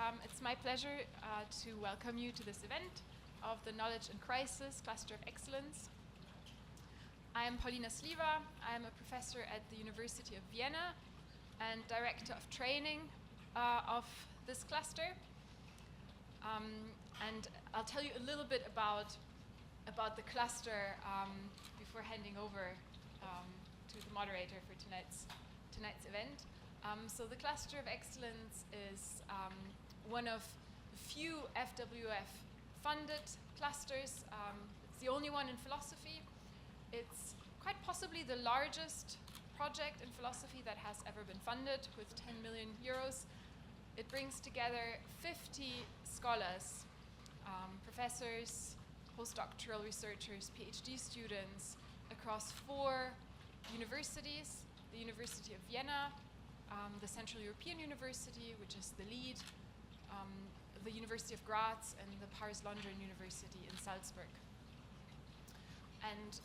It's my pleasure to welcome you to this event of the Knowledge and Crisis Cluster of Excellence. I am Paulina Sliwa. I am a professor at the University of Vienna and director of training of this cluster. And I'll tell you a little bit about the cluster before handing over to the moderator for tonight's event. So the Cluster of Excellence is one of few FWF-funded clusters. It's the only one in philosophy. It's quite possibly the largest project in philosophy that has ever been funded, with 10 million euros. It brings together 50 scholars, professors, postdoctoral researchers, PhD students across 4 universities: the University of Vienna, the Central European University, which is the lead, the University of Graz, and the Paris-London University in Salzburg. And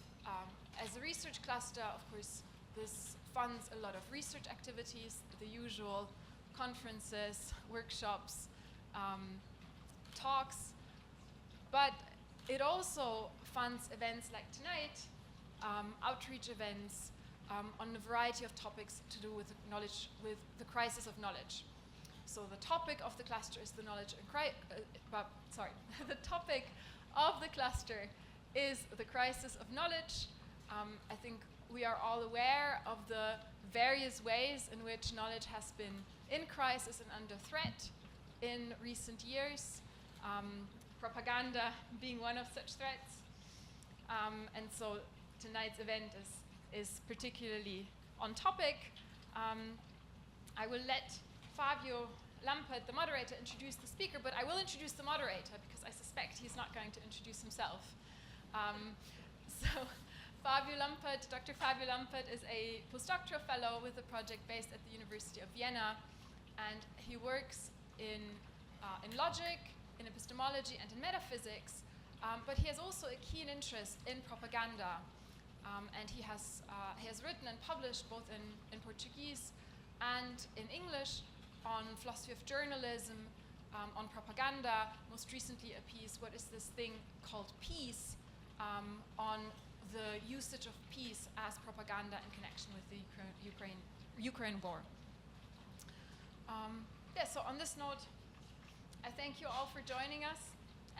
as a research cluster, of course, this funds a lot of research activities, the usual conferences, workshops, talks, but it also funds events like tonight, outreach events, on a variety of topics to do with knowledge, with the crisis of knowledge. So the topic of the cluster is the knowledge and the topic of the cluster is the crisis of knowledge. I think we are all aware of the various ways in which knowledge has been in crisis and under threat in recent years, propaganda being one of such threats. And so tonight's event is particularly on topic. I will let Fabio Lampert, the moderator, introduce the speaker, but I will introduce the moderator because I suspect he's not going to introduce himself. So Fabio Lampert, Dr. Fabio Lampert is a postdoctoral fellow with a project based at the University of Vienna, and he works in logic, in epistemology, and in metaphysics, but he has also a keen interest in propaganda. And he has written and published both in Portuguese and in English on philosophy of journalism, on propaganda, most recently a piece, What is this thing called peace, on the usage of peace as propaganda in connection with the Ukraine war. So on this note, I thank you all for joining us,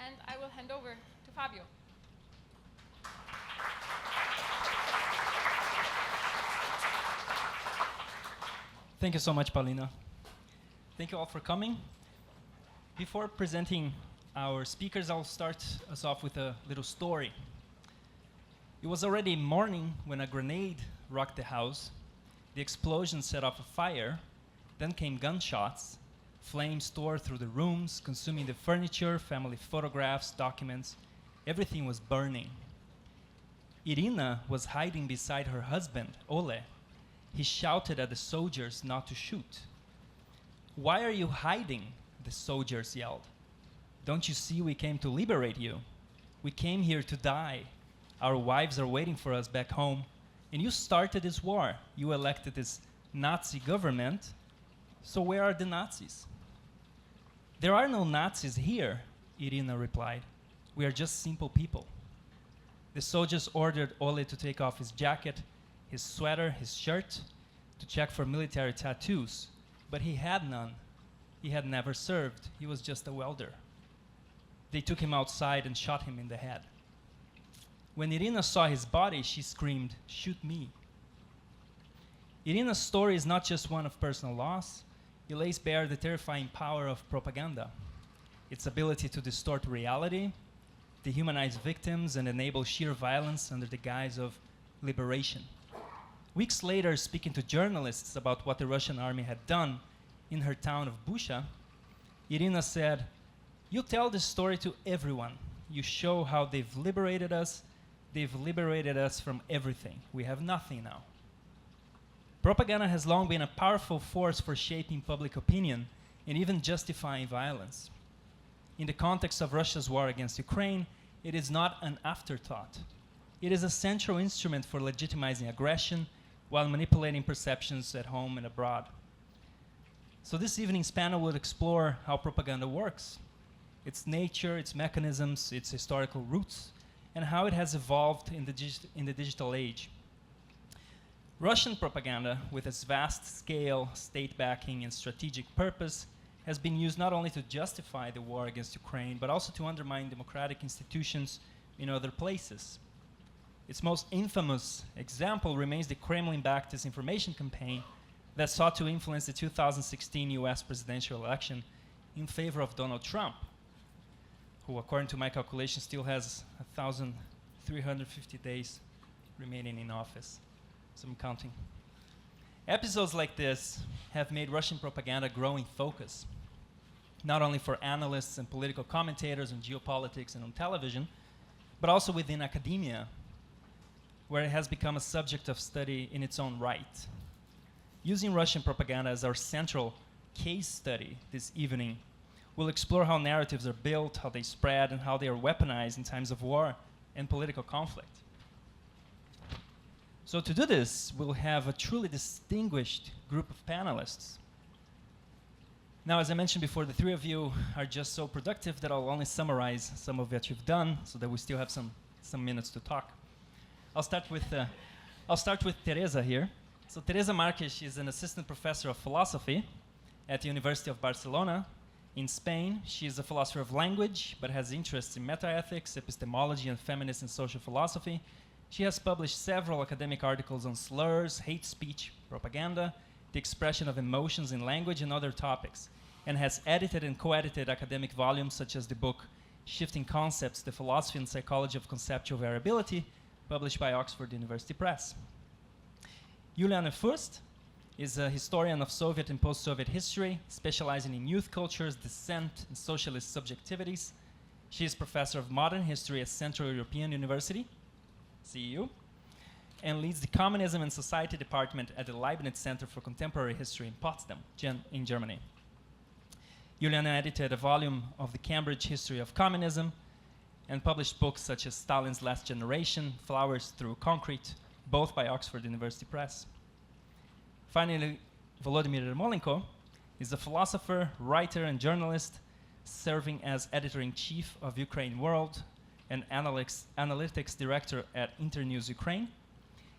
and I will hand over to Fabio. Thank you so much, Paulina. Thank you all for coming. Before presenting our speakers, I'll start us off with a little story. It was already morning when a grenade rocked the house. The explosion set off a fire. Then came gunshots. Flames tore through the rooms, consuming the furniture, family photographs, documents. Everything was burning. Irina was hiding beside her husband, Ole. He shouted at the soldiers not to shoot. "Why are you hiding?" the soldiers yelled. "Don't you see we came to liberate you? We came here to die. Our wives are waiting for us back home. And you started this war. You elected this Nazi government. So where are the Nazis?" "There are no Nazis here," Irina replied. "We are just simple people." The soldiers ordered Ole to take off his jacket, his sweater, his shirt, to check for military tattoos, but he had none. He had never served. He was just a welder. They took him outside and shot him in the head. When Irina saw his body, she screamed, "Shoot me." Irina's story is not just one of personal loss. It lays bare the terrifying power of propaganda, its ability to distort reality, dehumanize victims, and enable sheer violence under the guise of liberation. Weeks later, speaking to journalists about what the Russian army had done in her town of Busha, Irina said, "You tell this story to everyone. You show how they've liberated us. They've liberated us from everything. We have nothing now." Propaganda has long been a powerful force for shaping public opinion and even justifying violence. In the context of Russia's war against Ukraine, it is not an afterthought. It is a central instrument for legitimizing aggression while manipulating perceptions at home and abroad. So this evening's panel will explore how propaganda works, its nature, its mechanisms, its historical roots, and how it has evolved in the digital age. Russian propaganda, with its vast scale, state backing, and strategic purpose, has been used not only to justify the war against Ukraine, but also to undermine democratic institutions in other places. Its most infamous example remains the Kremlin-backed disinformation campaign that sought to influence the 2016 US presidential election in favor of Donald Trump, who, according to my calculation, still has 1,350 days remaining in office. So I'm counting. Episodes like this have made Russian propaganda grow in focus, not only for analysts and political commentators on geopolitics and on television, but also within academia, where it has become a subject of study in its own right. Using Russian propaganda as our central case study this evening, we'll explore how narratives are built, how they spread, and how they are weaponized in times of war and political conflict. So to do this, we'll have a truly distinguished group of panelists. Now, as I mentioned before, the three of you are just so productive that I'll only summarize some of what you've done so that we still have some minutes to talk. I'll start with Teresa here. So Teresa Marques is an assistant professor of philosophy at the University of Barcelona. In Spain, she is a philosopher of language, but has interests in metaethics, epistemology, and feminist and social philosophy. She has published several academic articles on slurs, hate speech, propaganda, the expression of emotions in language, and other topics, and has edited and co-edited academic volumes such as the book Shifting Concepts, The Philosophy and Psychology of Conceptual Variability, published by Oxford University Press. Juliane Fürst is a historian of Soviet and post-Soviet history, specializing in youth cultures, dissent, and socialist subjectivities. She is professor of modern history at Central European University, CEU, and leads the Communism and Society Department at the Leibniz Center for Contemporary History in Potsdam, in Germany. Juliane edited a volume of the Cambridge History of Communism and published books such as Stalin's Last Generation, Flowers Through Concrete, both by Oxford University Press. Finally, Volodymyr Yermolenko is a philosopher, writer, and journalist, serving as editor-in-chief of Ukraine World and analytics director at Internews Ukraine.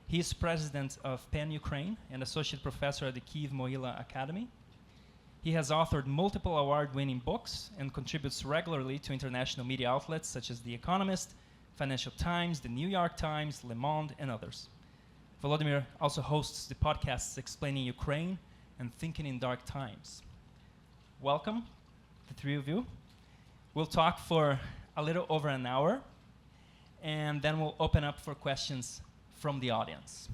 He is president of PEN Ukraine and associate professor at the Kyiv Mohyla Academy. He has authored multiple award-winning books and contributes regularly to international media outlets such as The Economist, Financial Times, The New York Times, Le Monde, and others. Volodymyr also hosts the podcasts Explaining Ukraine and Thinking in Dark Times. Welcome, the three of you. We'll talk for a little over an hour, and then we'll open up for questions from the audience.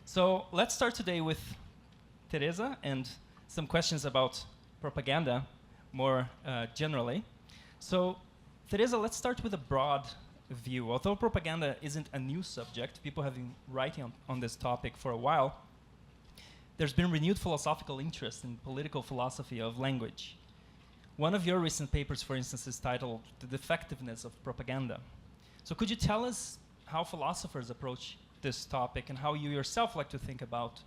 So let's start today with Teresa and some questions about propaganda more generally. So Teresa, let's start with a broad view. Although propaganda isn't a new subject, people have been writing on this topic for a while, there's been renewed philosophical interest in political philosophy of language. One of your recent papers, for instance, is titled The Defectiveness of Propaganda. So could you tell us how philosophers approach this topic and how you yourself like to think about,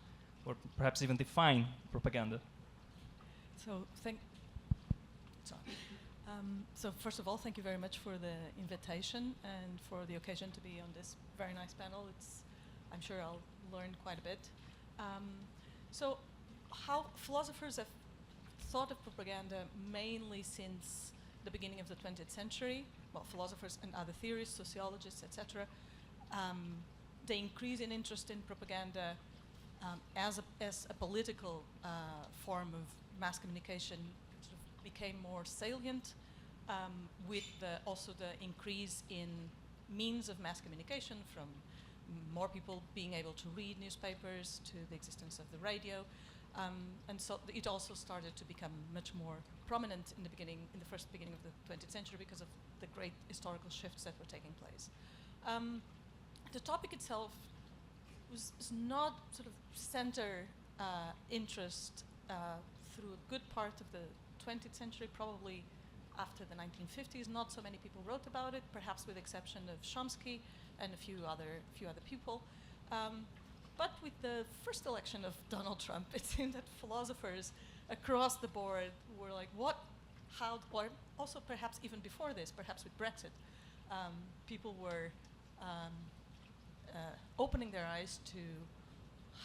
or perhaps even define, propaganda? So first of all, thank you very much for the invitation and for the occasion to be on this very nice panel. I'm sure I'll learn quite a bit. So how philosophers have thought of propaganda mainly since the beginning of the 20th century, well, philosophers and other theorists, sociologists, etc., the increase in interest in propaganda as a political form of mass communication sort of became more salient with also the increase in means of mass communication, from more people being able to read newspapers to the existence of the radio. And so it also started to become much more prominent in the first beginning of the 20th century because of the great historical shifts that were taking place. The topic itself was not sort of center interest through a good part of the 20th century, probably after the 1950s. Not so many people wrote about it, perhaps with the exception of Chomsky and a few other people. But with the first election of Donald Trump, it seemed that philosophers across the board were like, what, how, or also perhaps even before this, perhaps with Brexit, people were opening their eyes to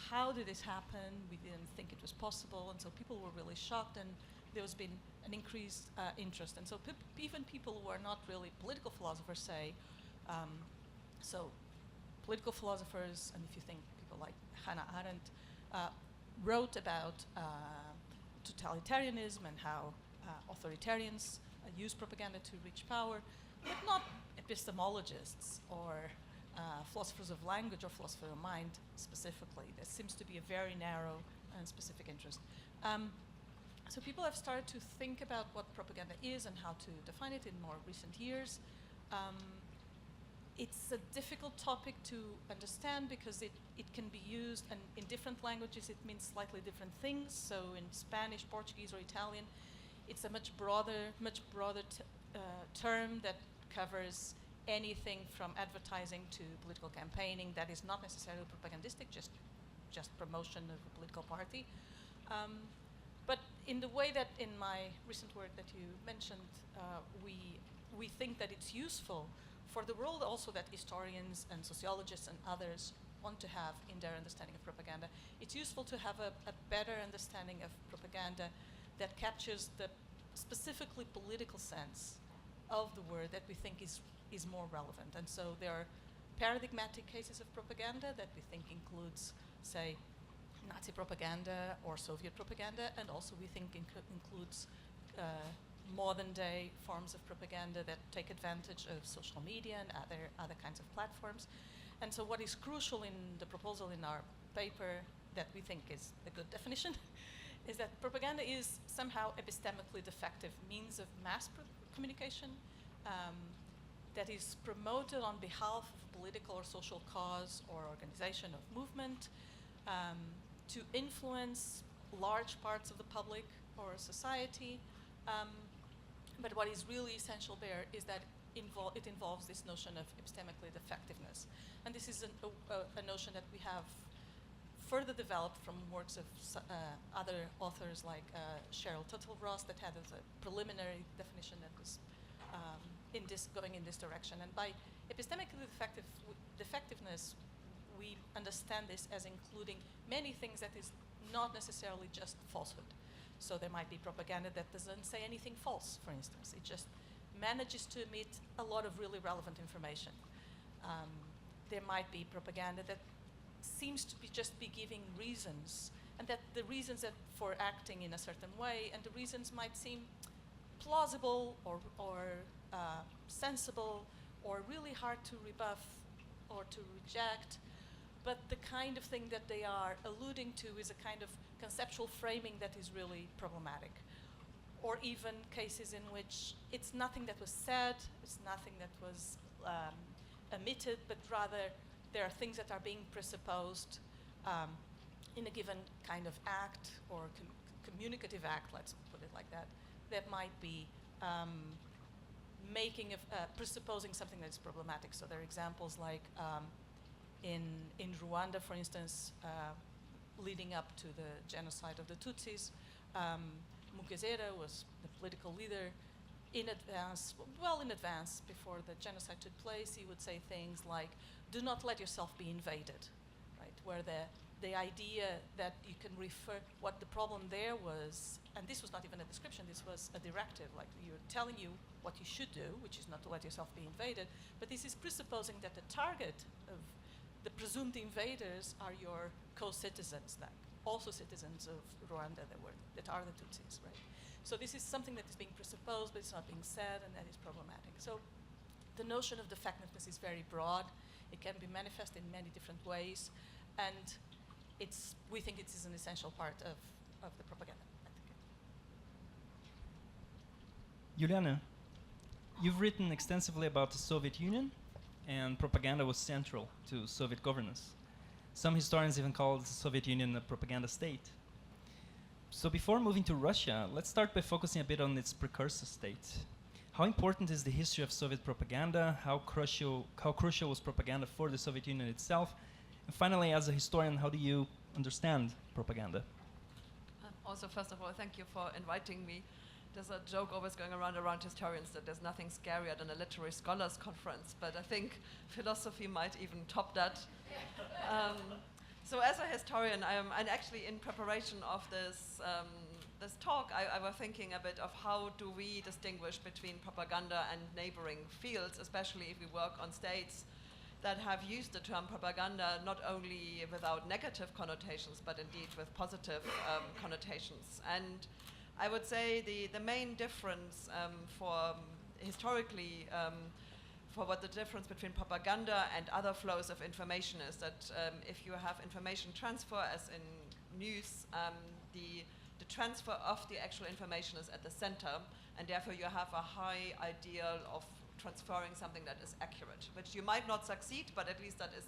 how did this happen? We didn't think it was possible, and so people were really shocked, and there's been an increased interest. And so even people who are not really political philosophers say, so political philosophers, and if you think people like Hannah Arendt, wrote about totalitarianism and how authoritarians use propaganda to reach power, but not epistemologists or philosophers of language or philosophers of mind specifically. There seems to be a very narrow and specific interest. So people have started to think about what propaganda is and how to define it in more recent years. It's a difficult topic to understand because it can be used, and in different languages it means slightly different things. So in Spanish, Portuguese, or Italian, it's a much broader term that covers anything from advertising to political campaigning that is not necessarily propagandistic, just promotion of a political party. But in the way that in my recent work that you mentioned, we think that it's useful for the role also that historians and sociologists and others want to have in their understanding of propaganda. It's useful to have a better understanding of propaganda that captures the specifically political sense of the word that we think is more relevant. And so there are paradigmatic cases of propaganda that we think includes, say, Nazi propaganda or Soviet propaganda, and also we think includes modern day forms of propaganda that take advantage of social media and other kinds of platforms. And so what is crucial in the proposal in our paper that we think is a good definition is that propaganda is somehow epistemically defective means of mass communication that is promoted on behalf of political or social cause or organization of movement to influence large parts of the public or society. But what is really essential there is that it involves this notion of epistemically defectiveness. And this is a notion that we have further developed from works of other authors like Cheryl Tuttle-Ross that had as a preliminary definition that was going in this direction. And by epistemically defectiveness, we understand this as including many things that is not necessarily just falsehood. So there might be propaganda that doesn't say anything false, for instance. It just manages to emit a lot of really relevant information. There might be propaganda that seems to be just be giving reasons, and that the reasons that for acting in a certain way, and the reasons might seem plausible or sensible or really hard to rebuff or to reject, but the kind of thing that they are alluding to is a kind of conceptual framing that is really problematic. Or even cases in which it's nothing that was said, it's nothing that was omitted, but rather there are things that are being presupposed in a given kind of act or communicative act, let's put it like that, that might be presupposing something that's problematic. So there are examples like in Rwanda, for instance, leading up to the genocide of the Tutsis, Mugesera was the political leader in advance, before the genocide took place. He would say things like, do not let yourself be invaded, right? Where the idea that you can refer, what the problem there was, and this was not even a description, this was a directive, like you're telling you what you should do, which is not to let yourself be invaded, but this is presupposing that the target of the presumed invaders are your co-citizens, like also citizens of Rwanda that are the Tutsis, right? So this is something that is being presupposed, but it's not being said, and that is problematic. So the notion of defectiveness is very broad. It can be manifest in many different ways, and we think it is an essential part of the propaganda. Juliana, you've written extensively about the Soviet Union, and propaganda was central to Soviet governance. Some historians even call the Soviet Union a propaganda state. So before moving to Russia, let's start by focusing a bit on its precursor state. How important is the history of Soviet propaganda? How crucial was propaganda for the Soviet Union itself? And finally, as a historian, how do you understand propaganda? Also, first of all, thank you for inviting me. There's a joke always going around historians that there's nothing scarier than a literary scholars conference, but I think philosophy might even top that. So as a historian, and actually in preparation of this talk, I was thinking a bit of how do we distinguish between propaganda and neighboring fields, especially if we work on states that have used the term propaganda not only without negative connotations, but indeed with positive connotations. And I would say the main difference historically for what the difference between propaganda and other flows of information is that if you have information transfer, as in news, the transfer of the actual information is at the center, and therefore you have a high ideal of transferring something that is accurate, which you might not succeed, but at least that is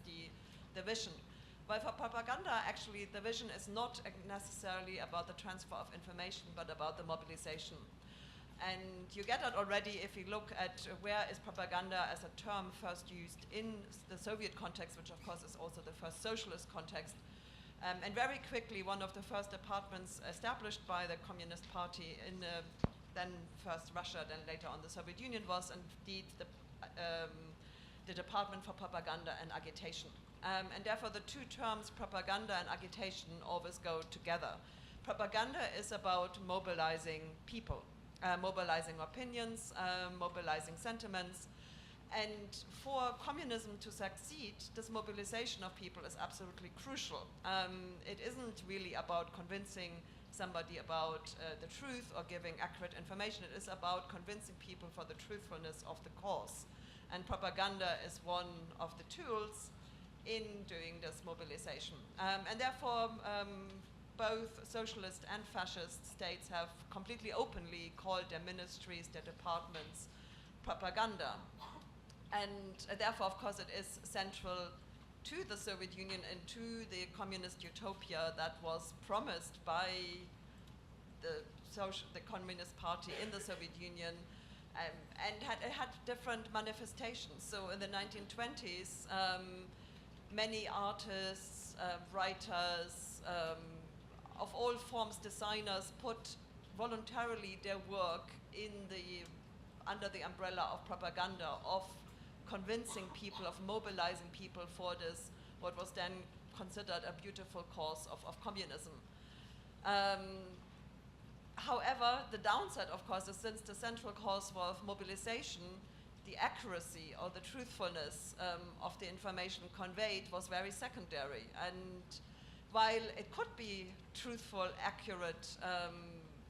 the vision. While for propaganda, actually, the vision is not necessarily about the transfer of information, but about the mobilization. And you get that already if you look at where is propaganda as a term first used in the Soviet context, which of course is also the first socialist context. And very quickly, one of the first departments established by the Communist Party in then first Russia, then later on the Soviet Union, was indeed the Department for Propaganda and Agitation. And therefore the two terms, propaganda and agitation, always go together. Propaganda is about mobilizing people, mobilizing opinions, mobilizing sentiments. And for communism to succeed, this mobilization of people is absolutely crucial. It isn't really about convincing somebody about the truth or giving accurate information. It is about convincing people for the truthfulness of the cause. And propaganda is one of the tools in doing this mobilization. And therefore, both socialist and fascist states have completely openly called their ministries, their departments, propaganda. And therefore, of course, it is central to the Soviet Union and to the communist utopia that was promised by the Communist Party in the Soviet Union, and it had different manifestations. So in the 1920s, many artists, writers, of all forms, designers, put voluntarily their work under the umbrella of propaganda, of convincing people, of mobilizing people for this, what was then considered a beautiful cause of communism. However, the downside, of course, is since the central cause was mobilization, the accuracy or the truthfulness of the information conveyed was very secondary. And while it could be truthful, accurate,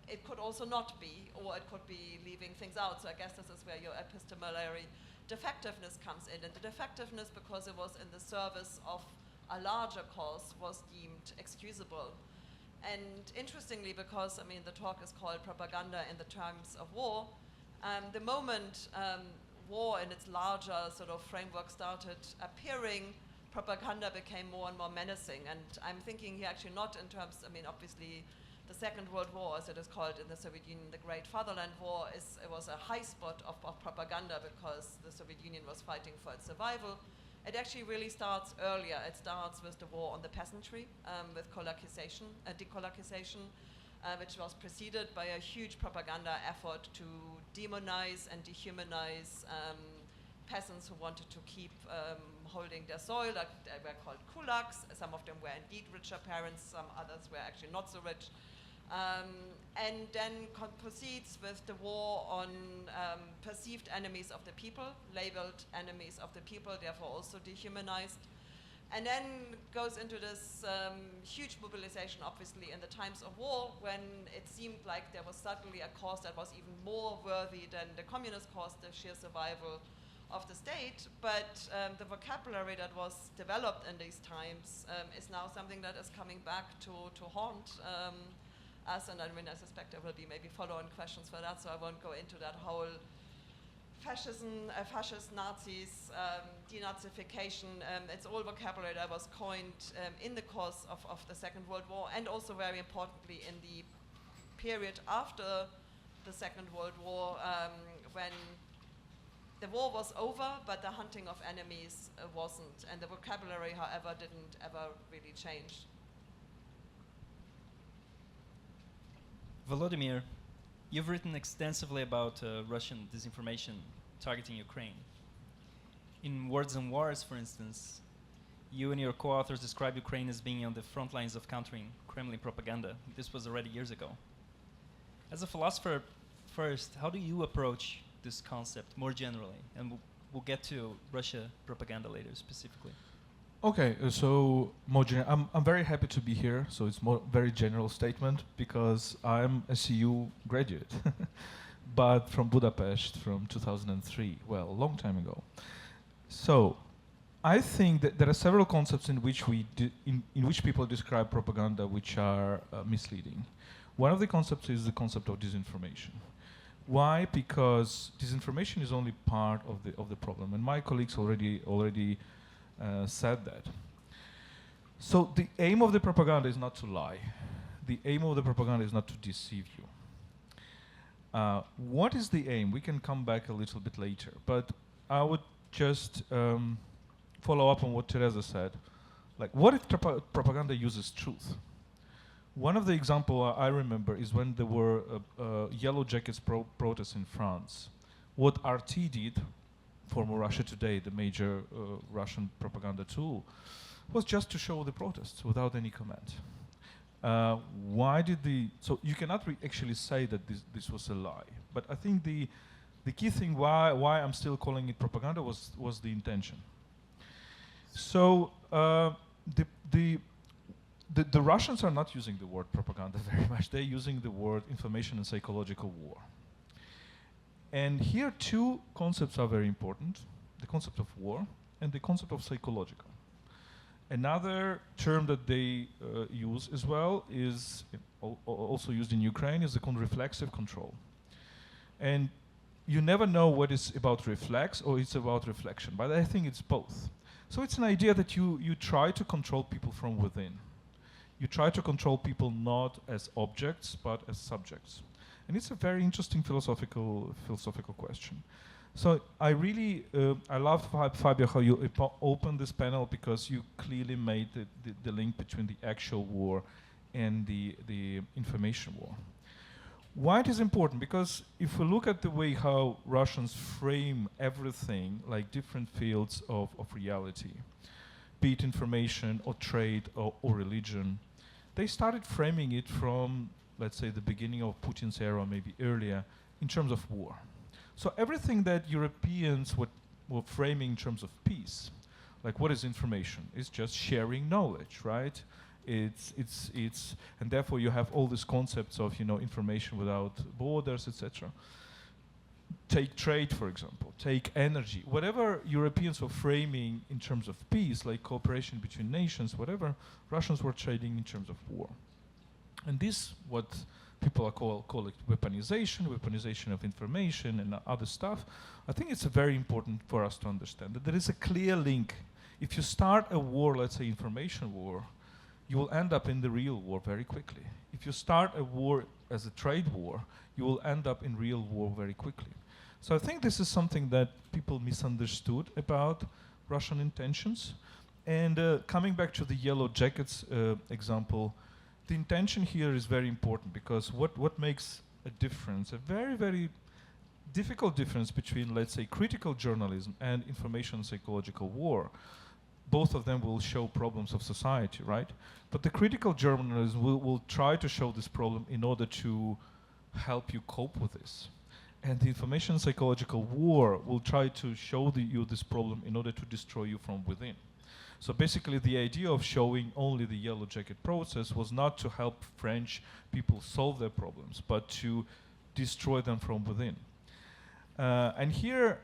it could also not be, or it could be leaving things out. So I guess this is where your epistolary defectiveness comes in. And the defectiveness, because it was in the service of a larger cause, was deemed excusable. And interestingly, because, I mean, the talk is called Propaganda in the Times of War, the moment war in its larger sort of framework started appearing, propaganda became more and more menacing. And I'm thinking here actually not in terms, I mean, obviously, the Second World War, as it is called in the Soviet Union, the Great Fatherland War, it was a high spot of propaganda because the Soviet Union was fighting for its survival. It actually really starts earlier. It starts with the war on the peasantry, with decolonization, which was preceded by a huge propaganda effort to demonize and dehumanize peasants who wanted to keep holding their soil. They were called kulaks. Some of them were indeed richer parents, some others were actually not so rich. And then proceeds with the war on perceived enemies of the people, labeled enemies of the people, therefore also dehumanized. And then goes into this huge mobilization, obviously, in the times of war, when it seemed like there was suddenly a cause that was even more worthy than the communist cause, the sheer survival of the state. But the vocabulary that was developed in these times is now something that is coming back to haunt us. And I mean, I suspect there will be maybe follow-on questions for that, so I won't go into that whole fascism, fascist Nazis, denazification. It's all vocabulary that was coined in the course of the Second World War, and also very importantly in the period after the Second World War, when the war was over, but the hunting of enemies wasn't, and the vocabulary, however, didn't ever really change. Volodymyr, you've written extensively about Russian disinformation targeting Ukraine. In Words and Wars, for instance, you and your co-authors describe Ukraine as being on the front lines of countering Kremlin propaganda. This was already years ago. As a philosopher, first, how do you approach this concept more generally? And we'll get to Russia propaganda later specifically. Okay, so more I'm very happy to be here. So it's more very general statement because I'm a CU graduate, but from Budapest from 2003. Well, a long time ago. So I think that there are several concepts in which in which people describe propaganda which are misleading. One of the concepts is the concept of disinformation. Why? Because disinformation is only part of the problem, and my colleagues already said that. So the aim of the propaganda is not to lie. The aim of the propaganda is not to deceive you. What is the aim? We can come back a little bit later, but I would just follow up on what Teresa said. Like, what if propaganda uses truth? One of the examples I remember is when there were Yellow Jackets protests in France. What RT did, former Russia Today, the major Russian propaganda tool, was just to show the protests without any comment. So you cannot actually say that this was a lie. But I think the key thing why I'm still calling it propaganda was the intention. So the Russians are not using the word propaganda very much. They're using the word information and psychological war. And here two concepts are very important: the concept of war and the concept of psychological. Another term that they use as well is also used in Ukraine is the reflexive control. And you never know what is about reflex or it's about reflection, but I think it's both. So it's an idea that you try to control people from within. You try to control people not as objects, but as subjects. And it's a very interesting philosophical question. So I really, I love, Fabio, how you opened this panel because you clearly made the link between the actual war and the information war. Why it is important? Because if we look at the way how Russians frame everything, like different fields of reality, be it information or trade or religion, they started framing it from, let's say, the beginning of Putin's era, maybe earlier, in terms of war. So everything that Europeans were framing in terms of peace, like what is information? It's just sharing knowledge, right? And therefore you have all these concepts of, information without borders, etc. Take trade, for example, take energy. Whatever Europeans were framing in terms of peace, like cooperation between nations, whatever, Russians were trading in terms of war. And this, what people call it weaponization of information and other stuff. I think it's very important for us to understand that there is a clear link. If you start a war, let's say information war, you will end up in the real war very quickly. If you start a war as a trade war, you will end up in real war very quickly. So I think this is something that people misunderstood about Russian intentions. And coming back to the Yellow Jackets example, the intention here is very important because what makes a difference, a very, very difficult difference between, let's say, critical journalism and information psychological war. Both of them will show problems of society, right? But the critical journalism will try to show this problem in order to help you cope with this. And the information psychological war will try to show you this problem in order to destroy you from within. So basically the idea of showing only the Yellow Jacket process was not to help French people solve their problems, but to destroy them from within. And here,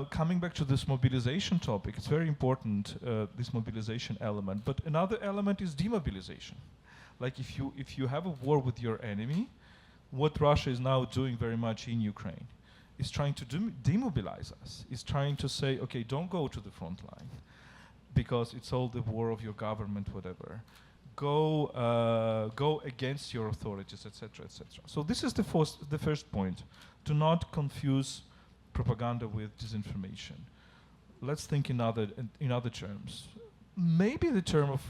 coming back to this mobilization topic, it's very important, this mobilization element. But another element is demobilization. Like if you have a war with your enemy, what Russia is now doing very much in Ukraine is trying to demobilize us. It's trying to say, okay, don't go to the front line because it's all the war of your government, whatever. Go against your authorities, etc., etc. So this is the first point. Do not confuse propaganda with disinformation. Let's think in other terms. Maybe the term of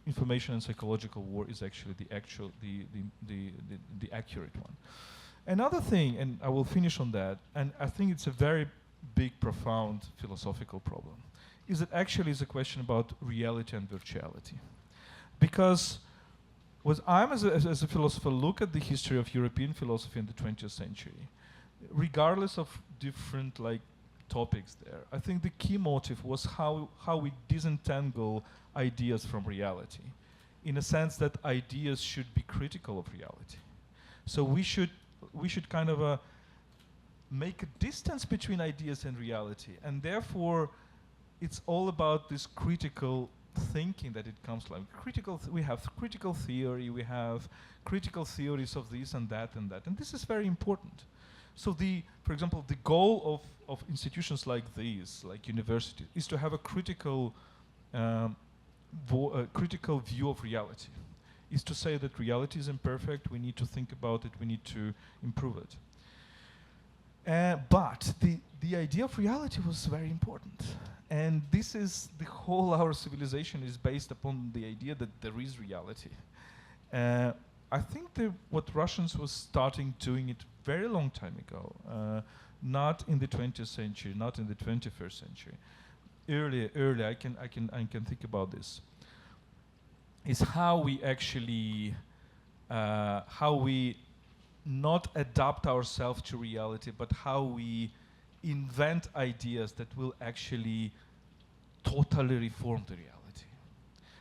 information and psychological war is actually the accurate one. Another thing, and I will finish on that, and I think it's a very big, profound philosophical problem, is that actually is a question about reality and virtuality. Because what I'm, as a philosopher, look at the history of European philosophy in the 20th century, regardless of different topics there, I think the key motive was how we disentangle ideas from reality, in a sense that ideas should be critical of reality. So we should kind of make a distance between ideas and reality, and therefore it's all about this critical thinking that it comes like we have critical theory, we have critical theories of this and that, and this is very important. So for example, the goal of institutions like these, like universities, is to have a critical view of reality, is to say that reality is imperfect, we need to think about it, we need to improve it. But the idea of reality was very important. And this is the whole our civilization is based upon the idea that there is reality. I think what Russians was starting doing it very long time ago, not in the 20th century, not in the 21st century. Earlier, I can think about this. Is how we actually, how we not adapt ourselves to reality, but how we invent ideas that will actually totally reform the reality.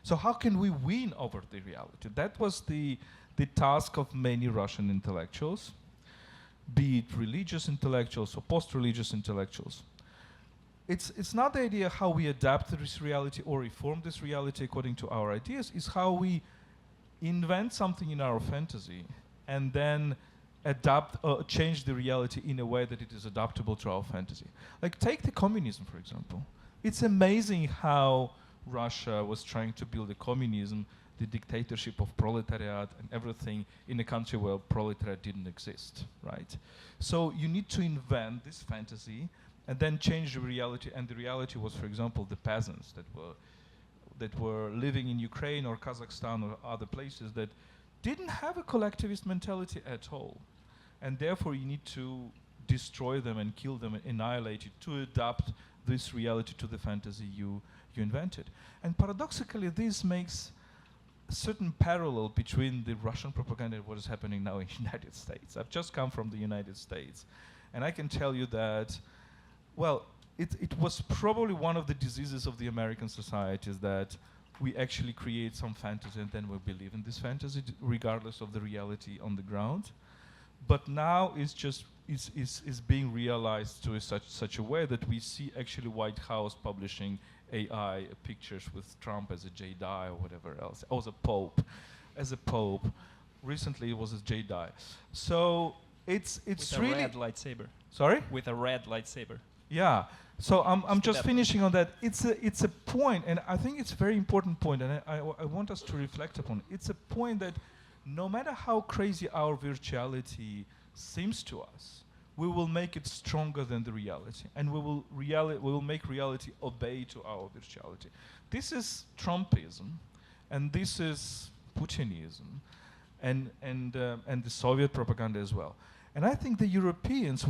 So how can we win over the reality? That was the task of many Russian intellectuals, be it religious intellectuals or post-religious intellectuals. It's not the idea how we adapt to this reality or reform this reality according to our ideas, it's how we invent something in our fantasy and then change the reality in a way that it is adaptable to our fantasy. Like take the communism, for example. It's amazing how Russia was trying to build a communism, the dictatorship of proletariat and everything in a country where proletariat didn't exist, right? So you need to invent this fantasy and then change the reality, and the reality was, for example, the peasants that were living in Ukraine or Kazakhstan or other places that didn't have a collectivist mentality at all. And therefore you need to destroy them and kill them and annihilate it to adapt this reality to the fantasy you invented. And paradoxically, this makes a certain parallel between the Russian propaganda and what is happening now in the United States. I've just come from the United States, and I can tell you that, well, it was probably one of the diseases of the American society is that we actually create some fantasy and then we believe in this fantasy regardless of the reality on the ground. But now it's just is being realized to such a way that we see actually White House publishing AI pictures with Trump as a Jedi or whatever else, or as a pope. Recently it was a Jedi. So it's with really a red lightsaber. Sorry? With a red lightsaber. Yeah. So I'm just finishing on that. It's a point, and I think it's a very important point, and I want us to reflect upon it. It's a point that no matter how crazy our virtuality seems to us, we will make it stronger than the reality, and we will make reality obey to our virtuality. This is Trumpism, and this is Putinism, and the Soviet propaganda as well. And I think we Europeans,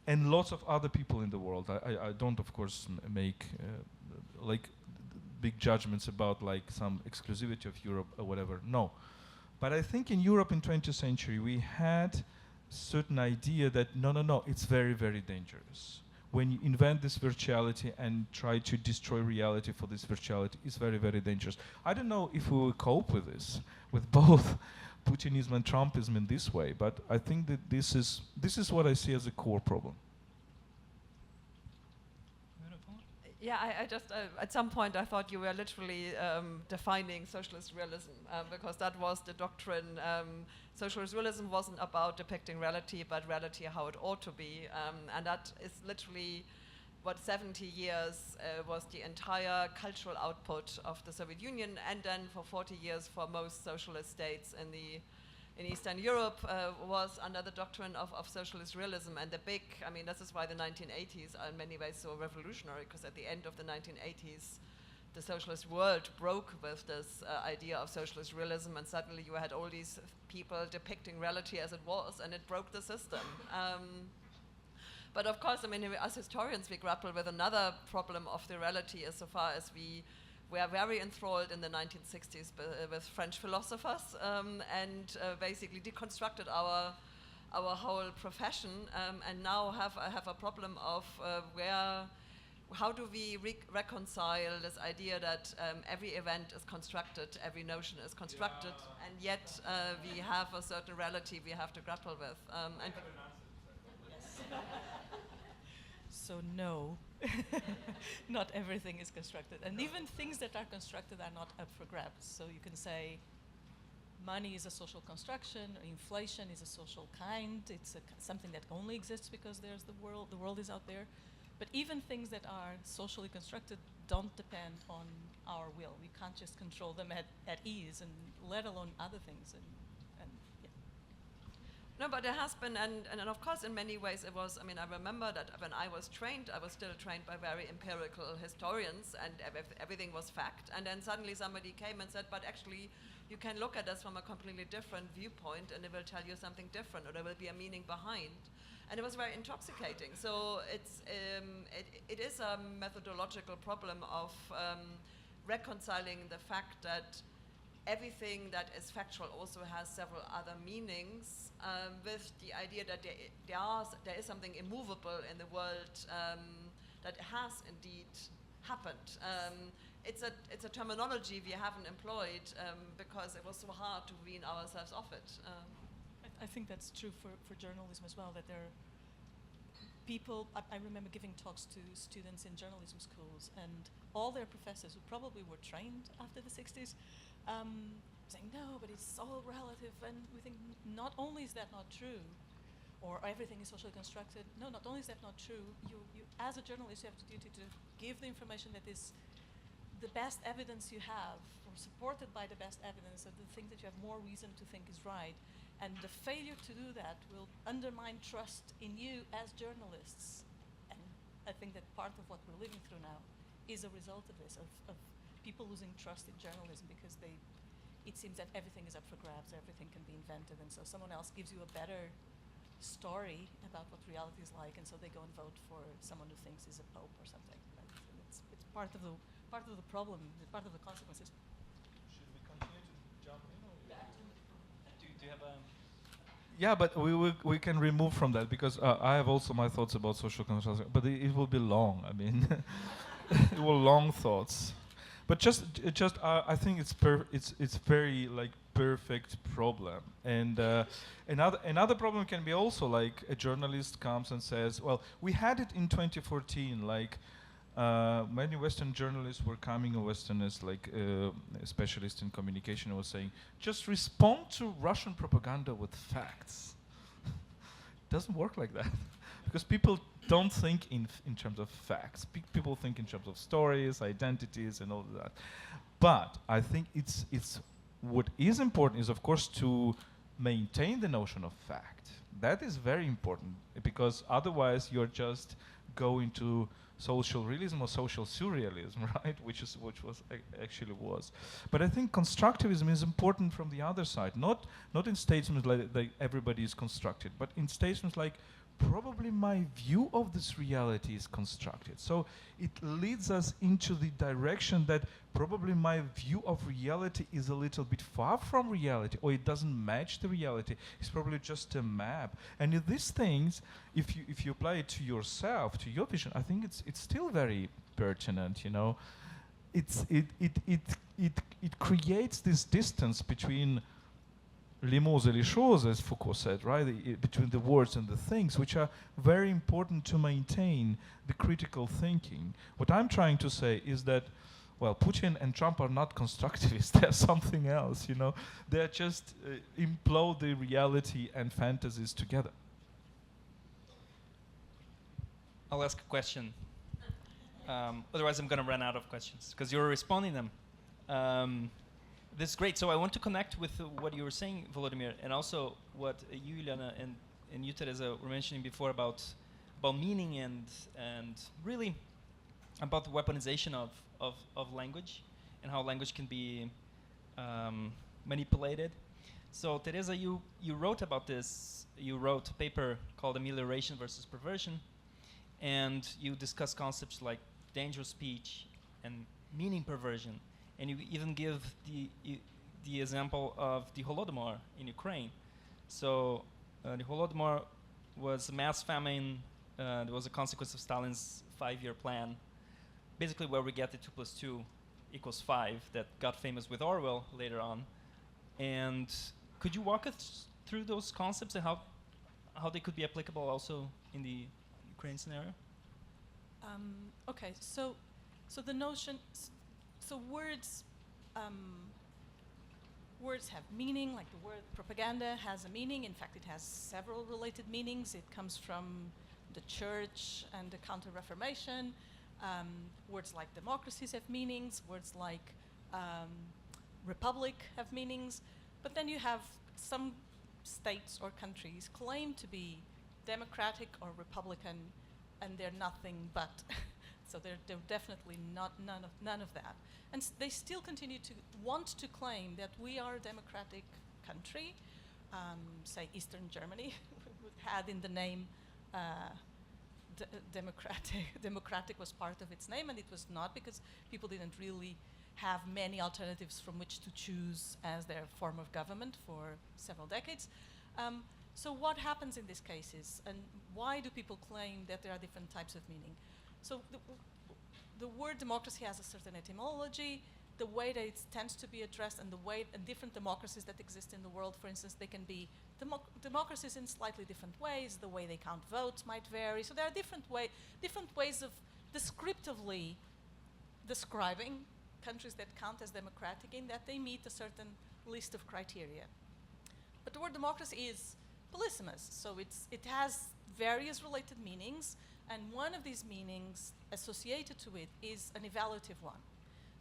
and lots of other people in the world. I don't, of course, make big judgments about some exclusivity of Europe or whatever. No. But I think in Europe in 20th century, we had certain idea that no, it's very, very dangerous. When you invent this virtuality and try to destroy reality for this virtuality, it's very, very dangerous. I don't know if we will cope with this, with both Putinism and Trumpism in this way, but I think that this is what I see as a core problem. Yeah, I just, at some point I thought you were literally defining socialist realism, because that was the doctrine. Socialist realism wasn't about depicting reality, but reality how it ought to be. And that is literally what 70 years was the entire cultural output of the Soviet Union, and then for 40 years for most socialist states in the in Eastern Europe was under the doctrine of socialist realism. And the big, I mean, this is why the 1980s are in many ways so revolutionary, because at the end of the 1980s, the socialist world broke with this idea of socialist realism, and suddenly you had all these people depicting reality as it was, and it broke the system. But of course, I mean, as historians, we grapple with another problem of the reality insofar as we were very enthralled in the 1960s with French philosophers and basically deconstructed our whole profession, and now have a problem of how do we reconcile this idea that every event is constructed, every notion is constructed, and yet we have a certain reality we have to grapple with. So no, not everything is constructed. And even things that are constructed are not up for grabs. So you can say money is a social construction, inflation is a social kind, it's something that only exists because there's the world is out there. But even things that are socially constructed don't depend on our will. We can't just control them at ease, and let alone other things. And yeah. No, but there has been, and of course in many ways it was, I mean, I remember that when I was trained, I was still trained by very empirical historians, and everything was fact. And then suddenly somebody came and said, but actually you can look at this from a completely different viewpoint, and it will tell you something different, or there will be a meaning behind. And it was very intoxicating. So it is a methodological problem of reconciling the fact that everything that is factual also has several other meanings, with the idea that there is something immovable in the world that has indeed happened. It's a terminology we haven't employed because it was so hard to wean ourselves off it. I think that's true for journalism as well, that there are people, I remember giving talks to students in journalism schools, and all their professors, who probably were trained after the 60s, saying, no, but it's all relative, and we think not only is that not true, or everything is socially constructed, no, not only is that not true, you as a journalist, you have the duty to give the information that is the best evidence you have, or supported by the best evidence of the thing that you have more reason to think is right. And the failure to do that will undermine trust in you as journalists. And I think that part of what we're living through now is a result of this, of people losing trust in journalism, because it seems that everything is up for grabs, everything can be invented, and so someone else gives you a better story about what reality is like, and so they go and vote for someone who thinks is a pope or something. Right? And it's part of the problem, part of the consequences. Should we continue to jump in? Do you have a... Yeah, but we can remove from that, because I have also my thoughts about social construction, but it will be long. I mean, it will long thoughts. But just I think it's very like perfect problem. And another problem can be also like a journalist comes and says, well, we had it in 2014, like. Many Western journalists were coming, or Westerners, like specialists in communication, was saying, just respond to Russian propaganda with facts. Doesn't work like that, because people don't think in terms of facts. People think in terms of stories, identities, and all of that. But I think it's what is important is, of course, to maintain the notion of fact. That is very important, because otherwise you're just going to social realism or social surrealism, right? Which was actually was. But I think constructivism is important from the other side, not in statements like everybody is constructed, but in statements like probably my view of this reality is constructed. So it leads us into the direction that probably my view of reality is a little bit far from reality, or it doesn't match the reality. It's probably just a map. And if these things, if you apply it to yourself, to your vision, I think it's still very pertinent. You know, it creates this distance between les mots et les choses, as Foucault said, right? Between the words and the things, which are very important to maintain the critical thinking. What I'm trying to say is that, well, Putin and Trump are not constructivists. They're something else, you know. They're just implode the reality and fantasies together. I'll ask a question. Otherwise, I'm going to run out of questions, because you're responding them. This is great. So I want to connect with what you were saying, Volodymyr, and also what you, Ilyana, and you, Teresa, were mentioning before about meaning and really about the weaponization of language and how language can be manipulated. So Teresa, you wrote about this. You wrote a paper called Amelioration versus Perversion, and you discuss concepts like dangerous speech and meaning perversion, and you even give the example of the Holodomor in Ukraine. So the Holodomor was a mass famine. It was a consequence of Stalin's 5-year plan, basically where we get the 2 + 2 = 5 that got famous with Orwell later on. And could you walk us through those concepts and how they could be applicable also in the Ukraine scenario? Okay, so the notion, so words have meaning, like the word propaganda has a meaning. In fact, it has several related meanings. It comes from the church and the Counter-Reformation. Words like democracies have meanings. Words like republic have meanings. But then you have some states or countries claim to be democratic or republican, and they're nothing but. So they're definitely none of that. And they still continue to want to claim that we are a democratic country. Say Eastern Germany had in the name democratic was part of its name, and it was not because people didn't really have many alternatives from which to choose as their form of government for several decades. So what happens in these cases, and why do people claim that there are different types of meaning? So the word democracy has a certain etymology. The way that it tends to be addressed, and the way and different democracies that exist in the world, for instance, they can be democracies in slightly different ways. The way they count votes might vary. So there are different ways of descriptively describing countries that count as democratic in that they meet a certain list of criteria. But the word democracy is polysemous, so it has various related meanings, and one of these meanings associated to it is an evaluative one.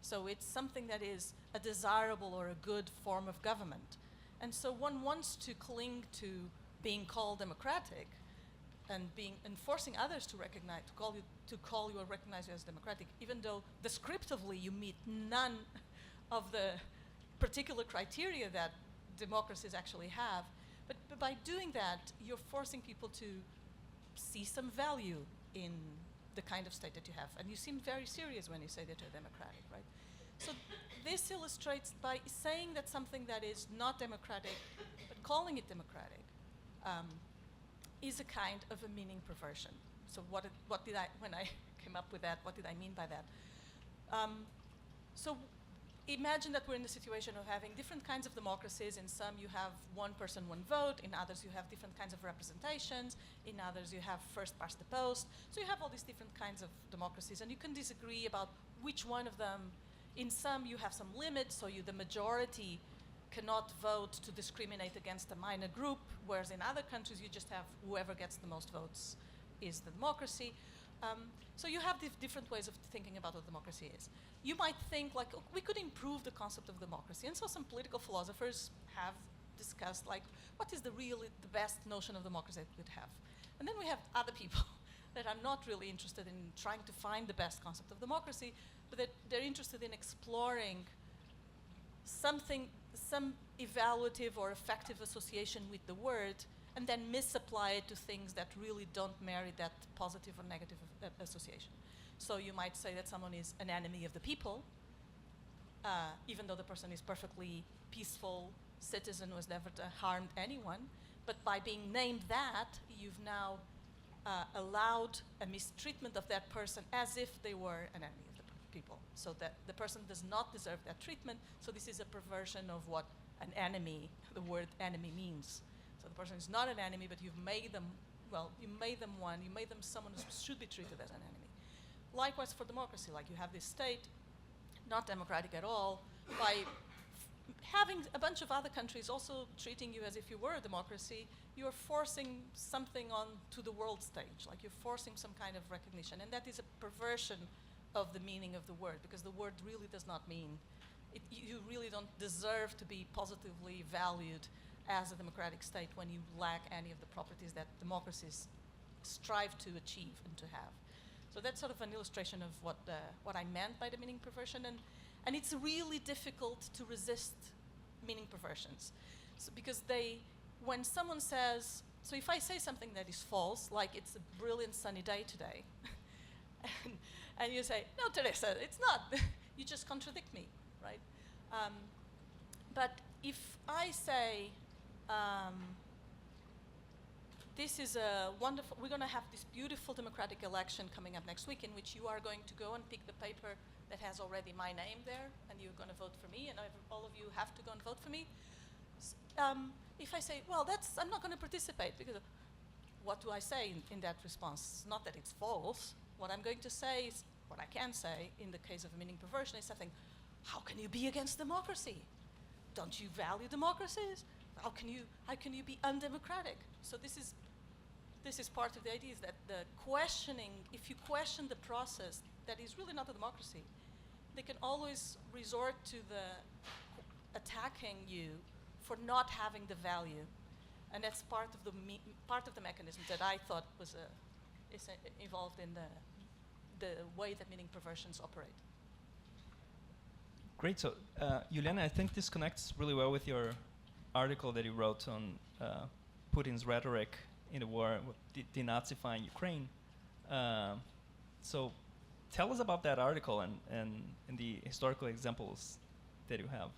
So it's something that is a desirable or a good form of government. And so one wants to cling to being called democratic and forcing others to recognize, to call you or recognize you as democratic, even though descriptively you meet none of the particular criteria that democracies actually have. But by doing that, you're forcing people to see some value in the kind of state that you have. And you seem very serious when you say that you're democratic, right? So this illustrates by saying that something that is not democratic, but calling it democratic, is a kind of a meaning perversion. So when I came up with that, what did I mean by that? So imagine that we're in the situation of having different kinds of democracies. In some you have one person, one vote. In others you have different kinds of representations. In others you have first past the post. So you have all these different kinds of democracies, and you can disagree about which one of them. In some you have some limits, so the majority cannot vote to discriminate against a minor group, whereas in other countries you just have whoever gets the most votes is the democracy. So you have different ways of thinking about what democracy is. You might think like, oh, we could improve the concept of democracy, and so some political philosophers have discussed like, what is the best notion of democracy that we could have? And then we have other people that are not really interested in trying to find the best concept of democracy, but that they're interested in exploring some evaluative or effective association with the word, and then misapply it to things that really don't merit that positive or negative association. So you might say that someone is an enemy of the people, even though the person is perfectly peaceful citizen who has never harmed anyone. But by being named that, you've now allowed a mistreatment of that person as if they were an enemy of the people. So that the person does not deserve that treatment. So this is a perversion of what an enemy, the word enemy means. So the person is not an enemy, but you've made them, you made them one, you made them someone who should be treated as an enemy. Likewise for democracy, like you have this state, not democratic at all, by having a bunch of other countries also treating you as if you were a democracy, you're forcing something onto the world stage, like you're forcing some kind of recognition, and that is a perversion of the meaning of the word, because the word really does not mean you really don't deserve to be positively valued as a democratic state when you lack any of the properties that democracies strive to achieve and to have. So that's sort of an illustration of what I meant by the meaning perversion, and it's really difficult to resist meaning perversions, because when someone says, so if I say something that is false, like it's a brilliant sunny day today, and you say, no, Teresa, it's not, you just contradict me, right? But if I say, this is a wonderful, we're going to have this beautiful democratic election coming up next week in which you are going to go and pick the paper that has already my name there, and you're going to vote for me, and all of you have to go and vote for me. If I say, well, I'm not going to participate, because what do I say in that response? Not that it's false. What I'm going to say is, what I can say in the case of a meaning perversion is something, how can you be against democracy? Don't you value democracies? How can you be undemocratic? So this is part of the idea, is that the questioning, if you question the process that is really not a democracy, they can always resort to attacking you for not having the value, and that's part of the mechanism that I thought was is involved in the way that meaning perversions operate. Great. So, Juliana, I think this connects really well with your article that you wrote on Putin's rhetoric in the war, denazifying Ukraine. So, tell us about that article and the historical examples that you have.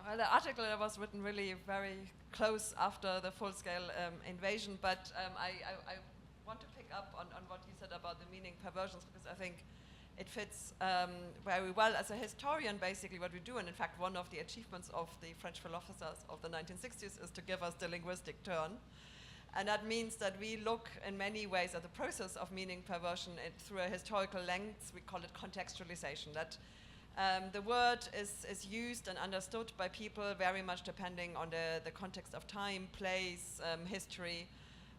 Well, the article was written really very close after the full-scale invasion, but I want to pick up on what you said about the meaning perversions, because I think it fits very well. As a historian, basically what we do, and in fact one of the achievements of the French philosophers of the 1960s is to give us the linguistic turn. And that means that we look in many ways at the process of meaning perversion through a historical lens. We call it contextualization. That the word is used and understood by people very much depending on the context of time, place, history.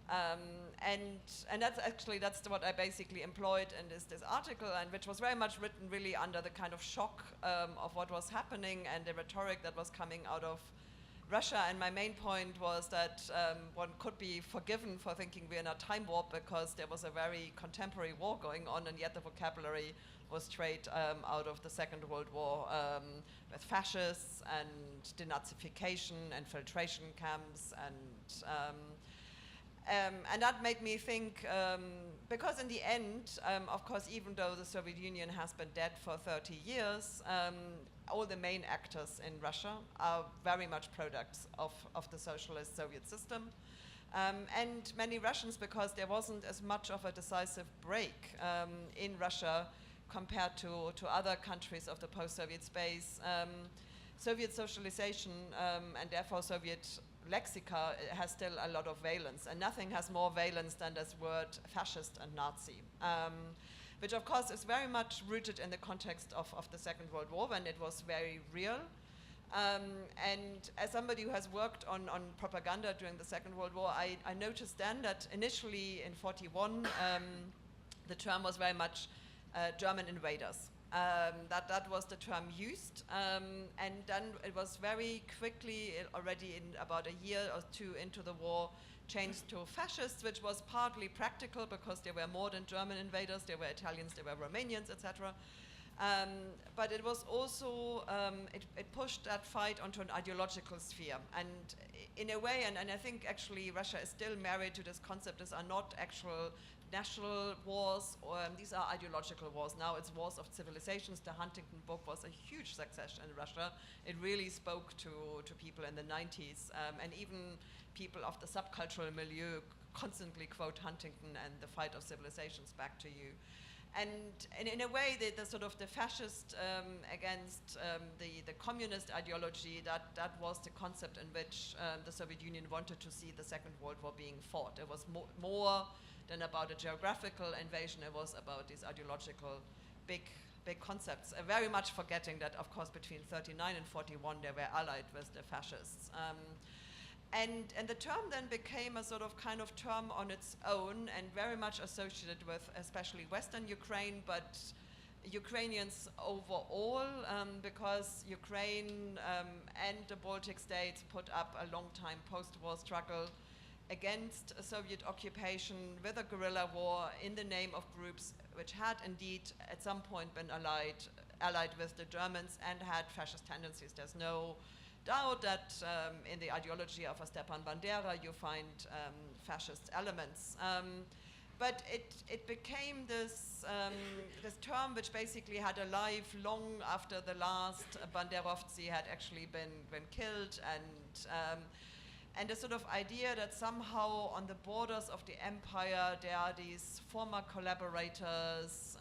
And that's what I basically employed in this article, and which was very much written really under the kind of shock of what was happening and the rhetoric that was coming out of Russia. And my main point was that one could be forgiven for thinking we're in a time warp, because there was a very contemporary war going on, and yet the vocabulary was straight out of the Second World War, with fascists and denazification and filtration camps, and that made me think, because in the end, of course, even though the Soviet Union has been dead for 30 years, all the main actors in Russia are very much products of the socialist Soviet system. And many Russians, because there wasn't as much of a decisive break in Russia compared to other countries of the post-Soviet space, Soviet socialization and therefore Soviet lexica has still a lot of valence, and nothing has more valence than this word fascist and Nazi, which of course is very much rooted in the context of the Second World War, when it was very real. And as somebody who has worked on propaganda during the Second World War, I noticed then that initially in 1941, the term was very much German invaders. That was the term used, and then it was very quickly, already in about a year or two into the war, changed to fascists, which was partly practical because there were more than German invaders, there were Italians, there were Romanians, etc. But it was also, it pushed that fight onto an ideological sphere. And in a way, and I think actually Russia is still married to this concept, these are not actual national wars, or these are ideological wars. Now it's wars of civilizations. The Huntington book was a huge success in Russia. It really spoke to people in the 90s, and even people of the subcultural milieu constantly quote Huntington and the fight of civilizations back to you. And in a way, the sort of the fascist against the communist ideology, that was the concept in which the Soviet Union wanted to see the Second World War being fought. It was more than about a geographical invasion. It was about these ideological big concepts, very much forgetting that, of course, between 1939 and 1941, they were allied with the fascists. And the term then became a sort of kind of term on its own, and very much associated with especially Western Ukraine, but Ukrainians overall, because Ukraine and the Baltic states put up a long-time post-war struggle against a Soviet occupation with a guerrilla war in the name of groups which had indeed at some point been allied with the Germans and had fascist tendencies. There's no doubt that in the ideology of a Stepan Bandera you find fascist elements. But it became this term which basically had a life long after the last Banderovцы had actually been killed, and the sort of idea that somehow on the borders of the empire there are these former collaborators.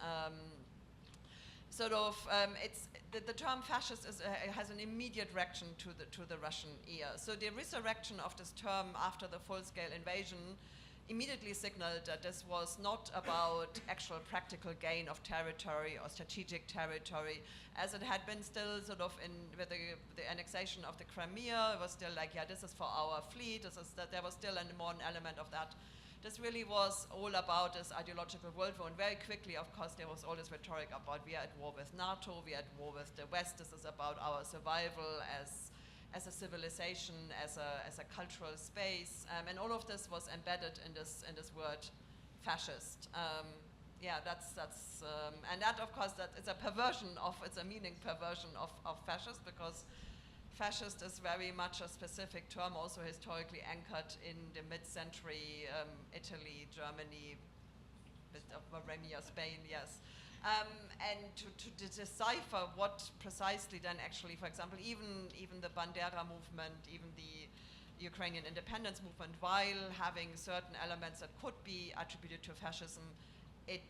The term fascist has an immediate reaction to the Russian ear. So the resurrection of this term after the full-scale invasion immediately signaled that this was not about actual practical gain of territory or strategic territory, as it had been still sort of with the annexation of the Crimea. It was still like, yeah, this is for our fleet. There was still a modern element of that. This really was all about this ideological worldview, and very quickly, of course, there was all this rhetoric about we are at war with NATO, we are at war with the West. This is about our survival as a civilization, as a cultural space, and all of this was embedded in this word fascist. And that, of course, that is a perversion it's a meaning perversion of fascist, because fascist is very much a specific term, also historically anchored in the mid-century Italy, Germany, bit of Bohemia, Spain, yes. And to decipher what precisely then actually, for example, even the Bandera movement, even the Ukrainian independence movement, while having certain elements that could be attributed to fascism, it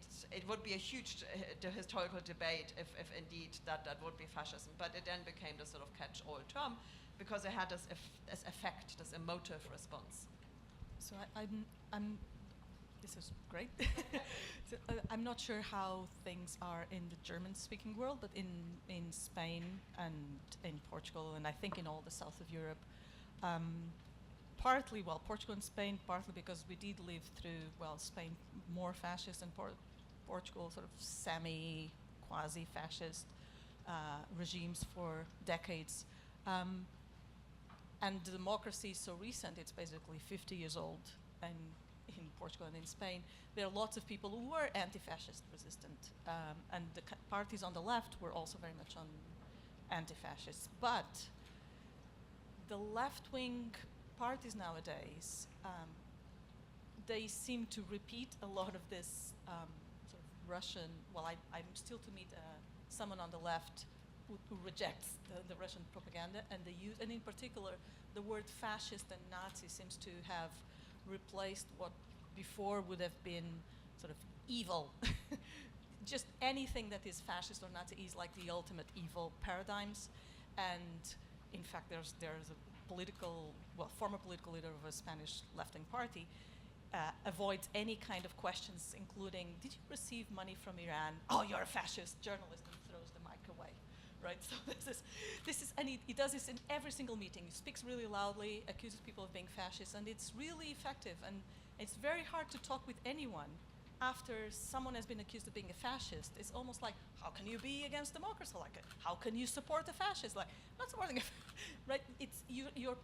would be a huge historical debate if indeed that would be fascism. But it then became this sort of catch-all term because it had this effect, this emotive response. So I'm this is great. So, I'm not sure how things are in the German-speaking world, but in Spain and in Portugal, and I think in all the south of Europe, partly, Portugal and Spain, partly because we did live through, Spain more fascist and Portugal sort of quasi-fascist regimes for decades. And the democracy is so recent, it's basically 50 years old, and in Portugal and in Spain, there are lots of people who were anti-fascist resistant, and the parties on the left were also very much on anti-fascist. But the left-wing parties nowadays, they seem to repeat a lot of this sort of Russian, I'm still to meet someone on the left who rejects the Russian propaganda, and they use, and in particular, the word fascist and Nazi seems to have replaced what before would have been sort of evil. Just anything that is fascist or Nazi is like the ultimate evil paradigms. And in fact, there's a former political leader of a Spanish left-wing party avoids any kind of questions, including, did you receive money from Iran? Oh, you're a fascist journalist, and throws the mic away. Right, so this is, and he does this in every single meeting. He speaks really loudly, accuses people of being fascist, and it's really effective. And it's very hard to talk with anyone after someone has been accused of being a fascist. It's almost like, how can you be against democracy? Like, how can you support a fascist? Like, not supporting right? It's you're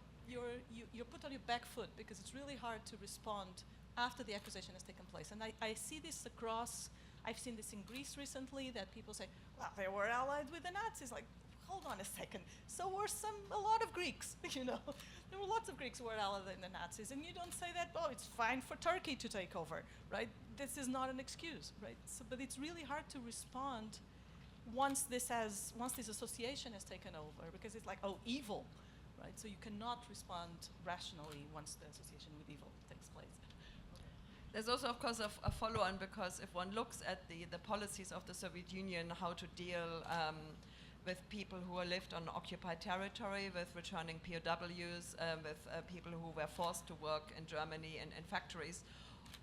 put on your back foot because it's really hard to respond after the accusation has taken place. And I see this across. I've seen this in Greece recently, that people say, well, they were allied with the Nazis. Like, hold on a second. So were a lot of Greeks, you know. There were lots of Greeks who were allied with the Nazis, and you don't say that, oh, it's fine for Turkey to take over, right? This is not an excuse, right? So, but it's really hard to respond once this association has taken over, because it's like, oh, evil, right? So you cannot respond rationally once the association with evil takes place. There's also, of course, a follow-on, because if one looks at the policies of the Soviet Union, how to deal with people who lived on occupied territory, with returning POWs, with people who were forced to work in Germany in factories,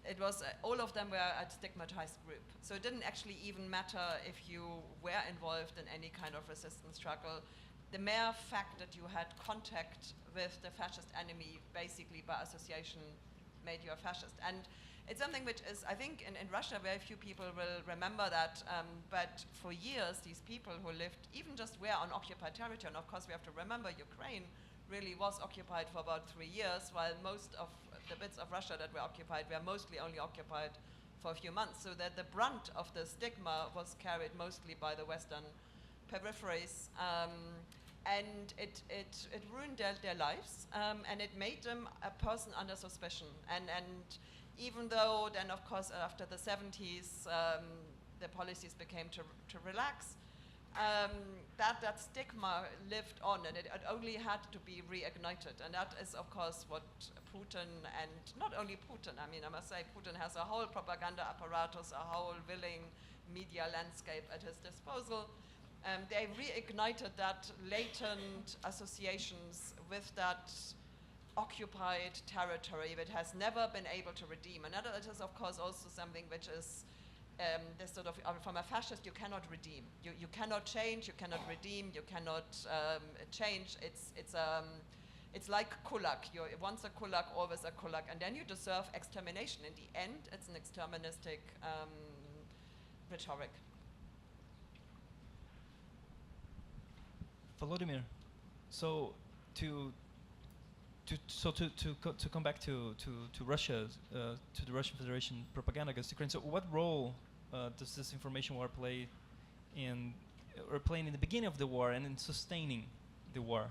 it was all of them were a stigmatized group. So it didn't actually even matter if you were involved in any kind of resistance struggle. The mere fact that you had contact with the fascist enemy, basically by association, made you a fascist. And it's something which is, I think, in Russia, very few people will remember that, but for years, these people who lived, even just were on occupied territory, and of course we have to remember Ukraine really was occupied for about 3 years, while most of the bits of Russia that were occupied were mostly only occupied for a few months. So that the brunt of the stigma was carried mostly by the Western peripheries, and it ruined their lives, and it made them a person under suspicion. And even though then, of course, after the 70s, the policies became to relax, that stigma lived on, and it only had to be reignited. And that is, of course, what Putin, and not only Putin, I mean, I must say Putin has a whole propaganda apparatus, a whole willing media landscape at his disposal. They reignited that latent associations with that occupied territory that has never been able to redeem. And that is, of course, also something which is this sort of, from a fascist, you cannot redeem. You cannot change, you cannot redeem, you cannot change. It's like kulak. You're once a kulak, always a kulak, and then you deserve extermination. In the end, it's an exterministic rhetoric. Volodymyr, so to come back to Russia, to the Russian Federation propaganda against Ukraine. So, what role does this information war play playing in the beginning of the war and in sustaining the war?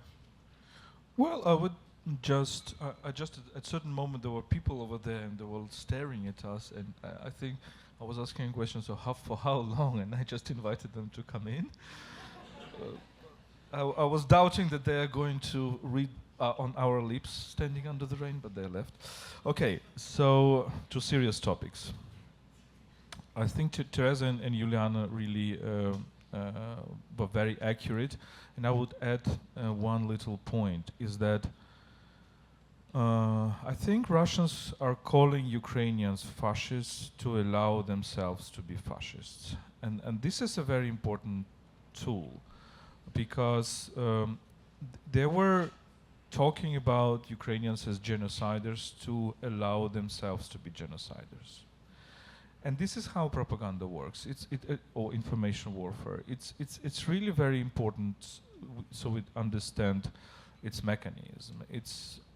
Well, I would just at a certain moment there were people over there and they were staring at us, and I think I was asking questions of for how long, and I just invited them to come in. I was doubting that they are going to read on our lips standing under the rain, but they left. Okay, so to serious topics. I think Teresa and Juliana really were very accurate, and I would add one little point, is that I think Russians are calling Ukrainians fascists to allow themselves to be fascists. And this is a very important tool, because they were talking about Ukrainians as genociders to allow themselves to be genociders. And this is how propaganda works. Or information warfare. It's really very important so we understand its mechanism.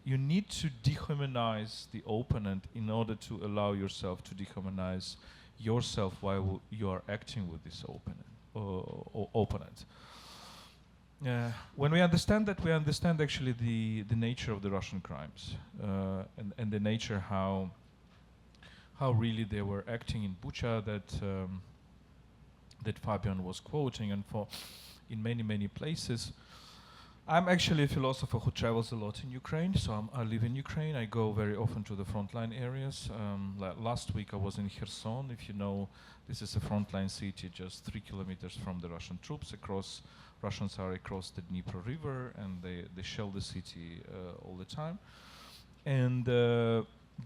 You need to dehumanize the opponent in order to allow yourself to dehumanize yourself while you are acting with this opponent. When we understand that, we understand actually the nature of the Russian crimes and the nature how really they were acting in Bucha that Fabian was quoting, and in many places. I'm actually a philosopher who travels a lot in Ukraine, so I live in Ukraine. I go very often to the frontline areas. Last week I was in Kherson. If you know, this is a frontline city just 3 kilometers from the Russian troops. Russians are across the Dnieper River, and they shell the city all the time. And the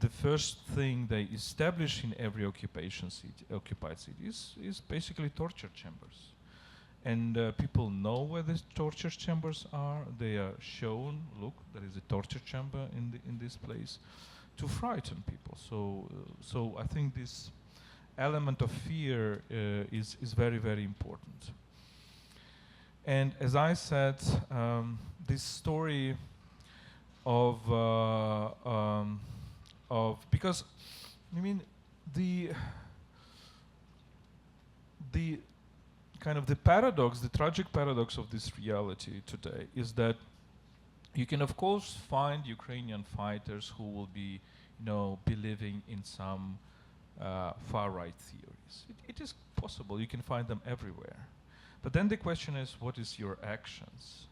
first thing they establish in every occupied city is basically torture chambers. And people know where these torture chambers are. They are shown, look, there is a torture chamber in this place, to frighten people. So I think this element of fear is very, very important. And as I said, this story of because I mean the kind of the paradox, the tragic paradox of this reality today is that you can of course find Ukrainian fighters who will be, believing in some far-right theories. It is possible, you can find them everywhere. But then the question is, what is your actions?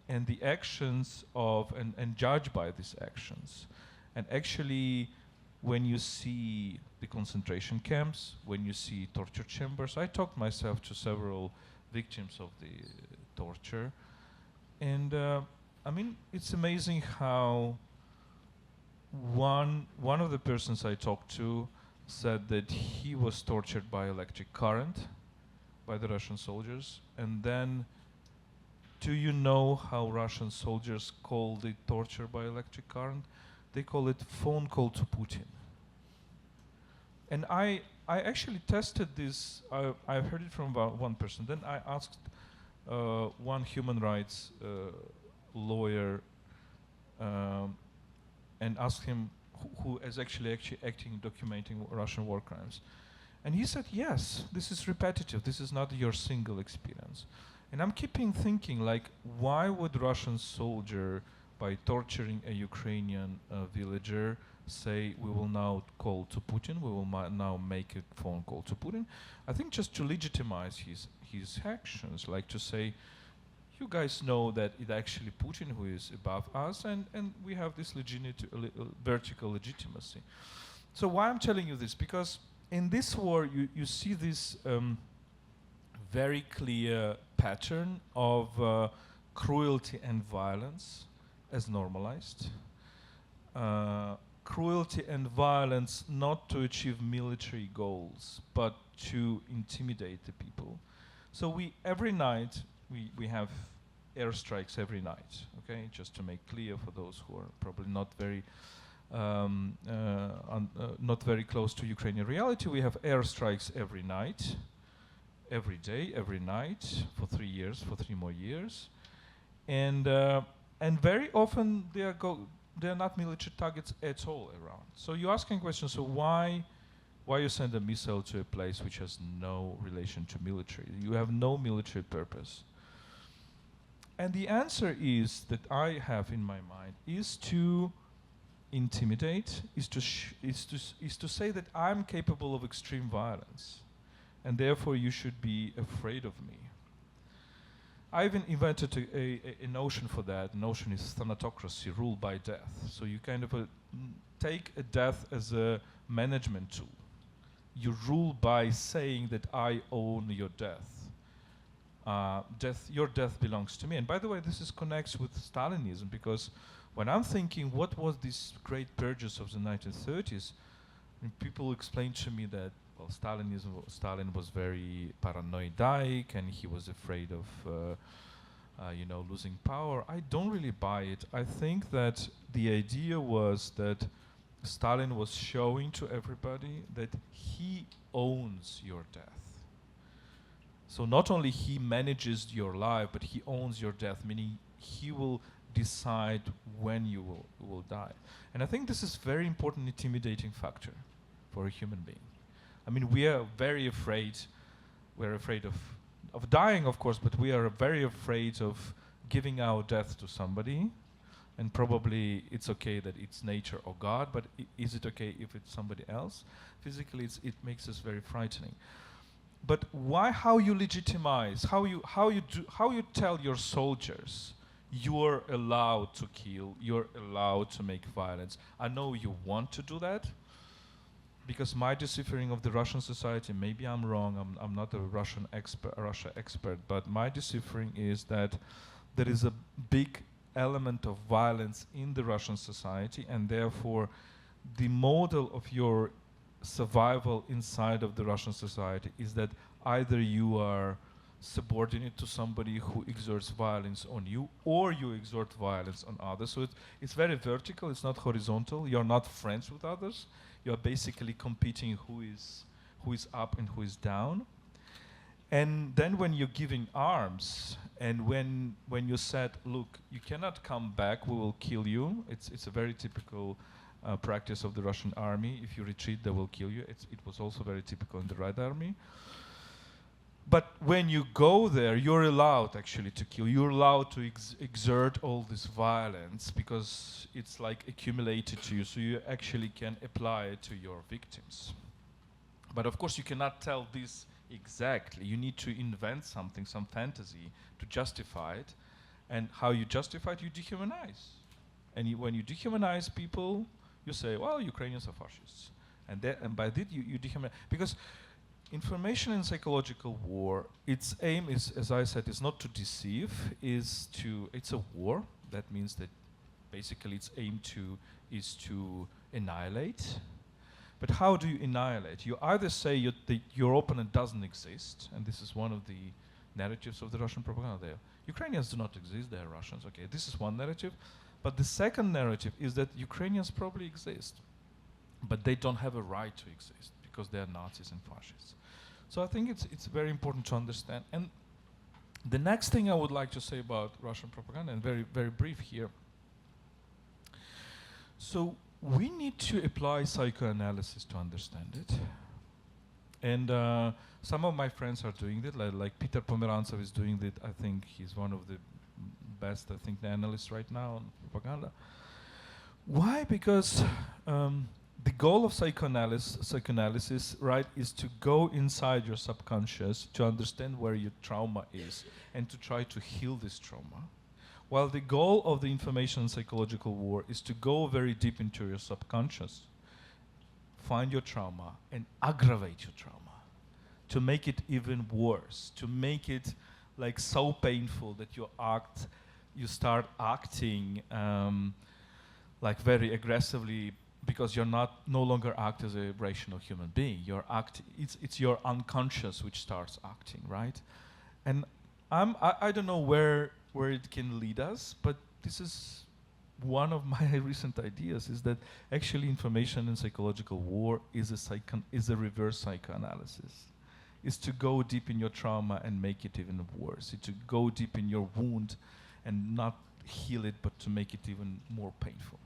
And the actions and judge by these actions. And actually, when you see the concentration camps, when you see torture chambers, I talked myself to several victims of the torture. And I mean, it's amazing how one of the persons I talked to said that he was tortured by electric current by the Russian soldiers. And then, do you know how Russian soldiers call the torture by electric current? They call it phone call to Putin. And I actually tested this. I heard it from one person. Then I asked one human rights lawyer and asked him who is actually acting, documenting Russian war crimes. And he said, yes, this is repetitive. This is not your single experience. And I'm keeping thinking, like, why would Russian soldier, by torturing a Ukrainian villager, say we will now call to Putin, we will now make a phone call to Putin? I think just to legitimize his actions, like to say, you guys know that it's actually Putin who is above us, and we have this vertical legitimacy. So why I'm telling you this? Because in this war, you see this very clear pattern of cruelty and violence as normalized. Cruelty and violence not to achieve military goals, but to intimidate the people. So every night, we have airstrikes every night, okay? Just to make clear for those who are probably not very close to Ukrainian reality, we have airstrikes every night, every day, every night, for 3 years, for 3 more years. And very often they are not military targets at all around. So you're asking questions, so why you send a missile to a place which has no relation to military? You have no military purpose. And the answer is, that I have in my mind, is to intimidate, is to say that I'm capable of extreme violence, and therefore you should be afraid of me. I even invented a notion for that. The notion is thanatocracy, rule by death. So you kind of take a death as a management tool. You rule by saying that I own your death. Your death belongs to me. And by the way, this connects with Stalinism, because when I'm thinking what was this great purges of the 1930s, people explain to me that, well, Stalin was very paranoidic and he was afraid of losing power. I don't really buy it. I think that the idea was that Stalin was showing to everybody that he owns your death. So not only he manages your life, but he owns your death, meaning he will decide when you will die. And I think this is very important intimidating factor for a human being. I mean, we are very afraid. We're afraid of dying, of course, but we are very afraid of giving our death to somebody. And probably it's okay that it's nature or God, but is it okay if it's somebody else? Physically, it makes us very frightening. But how you legitimize, how you tell your soldiers, you're allowed to kill, you're allowed to make violence. I know you want to do that, because my deciphering of the Russian society, maybe I'm wrong, I'm not a Russia expert, but my deciphering is that there is a big element of violence in the Russian society, and therefore the model of your survival inside of the Russian society is that either you are subordinate to somebody who exerts violence on you, or you exert violence on others. So it's very vertical, it's not horizontal. You're not friends with others. You're basically competing who is up and who is down. And then when you're giving arms, and when you said, look, you cannot come back, we will kill you. It's a very typical practice of the Russian army. If you retreat, they will kill you. It was also very typical in the Red Army. But when you go there, you're allowed actually to kill. You're allowed to exert all this violence, because it's like accumulated to you, so you actually can apply it to your victims. But of course you cannot tell this exactly. You need to invent something, some fantasy, to justify it. And how you justify it? You dehumanize. And when you dehumanize people, you say, well, Ukrainians are fascists. And by that you dehumanize. Because information and psychological war, its aim is, as I said, is not to deceive, it's a war. That means that basically its aim is to annihilate. But how do you annihilate? You either say your opponent doesn't exist, and this is one of the narratives of the Russian propaganda. Ukrainians do not exist, they are Russians. Okay, this is one narrative. But the second narrative is that Ukrainians probably exist, but they don't have a right to exist because they are Nazis and fascists. So I think it's very important to understand. And the next thing I would like to say about Russian propaganda, and very, very brief here. So we need to apply psychoanalysis to understand it. And some of my friends are doing it, like Peter Pomerantsev is doing it. I think he's one of the best, I think, the analysts right now on propaganda. Why? Because the goal of psychoanalysis, right, is to go inside your subconscious to understand where your trauma is and to try to heal this trauma. While the goal of the information psychological war is to go very deep into your subconscious, find your trauma and aggravate your trauma, to make it even worse, to make it like so painful that you start acting like very aggressively, because you're no longer act as a rational human being. It's your unconscious which starts acting, right? And I don't know where it can lead us, but this is one of my recent ideas, is that actually information and psychological war is a reverse psychoanalysis. Is to go deep in your trauma and make it even worse. It's to go deep in your wound and not heal it, but to make it even more painful.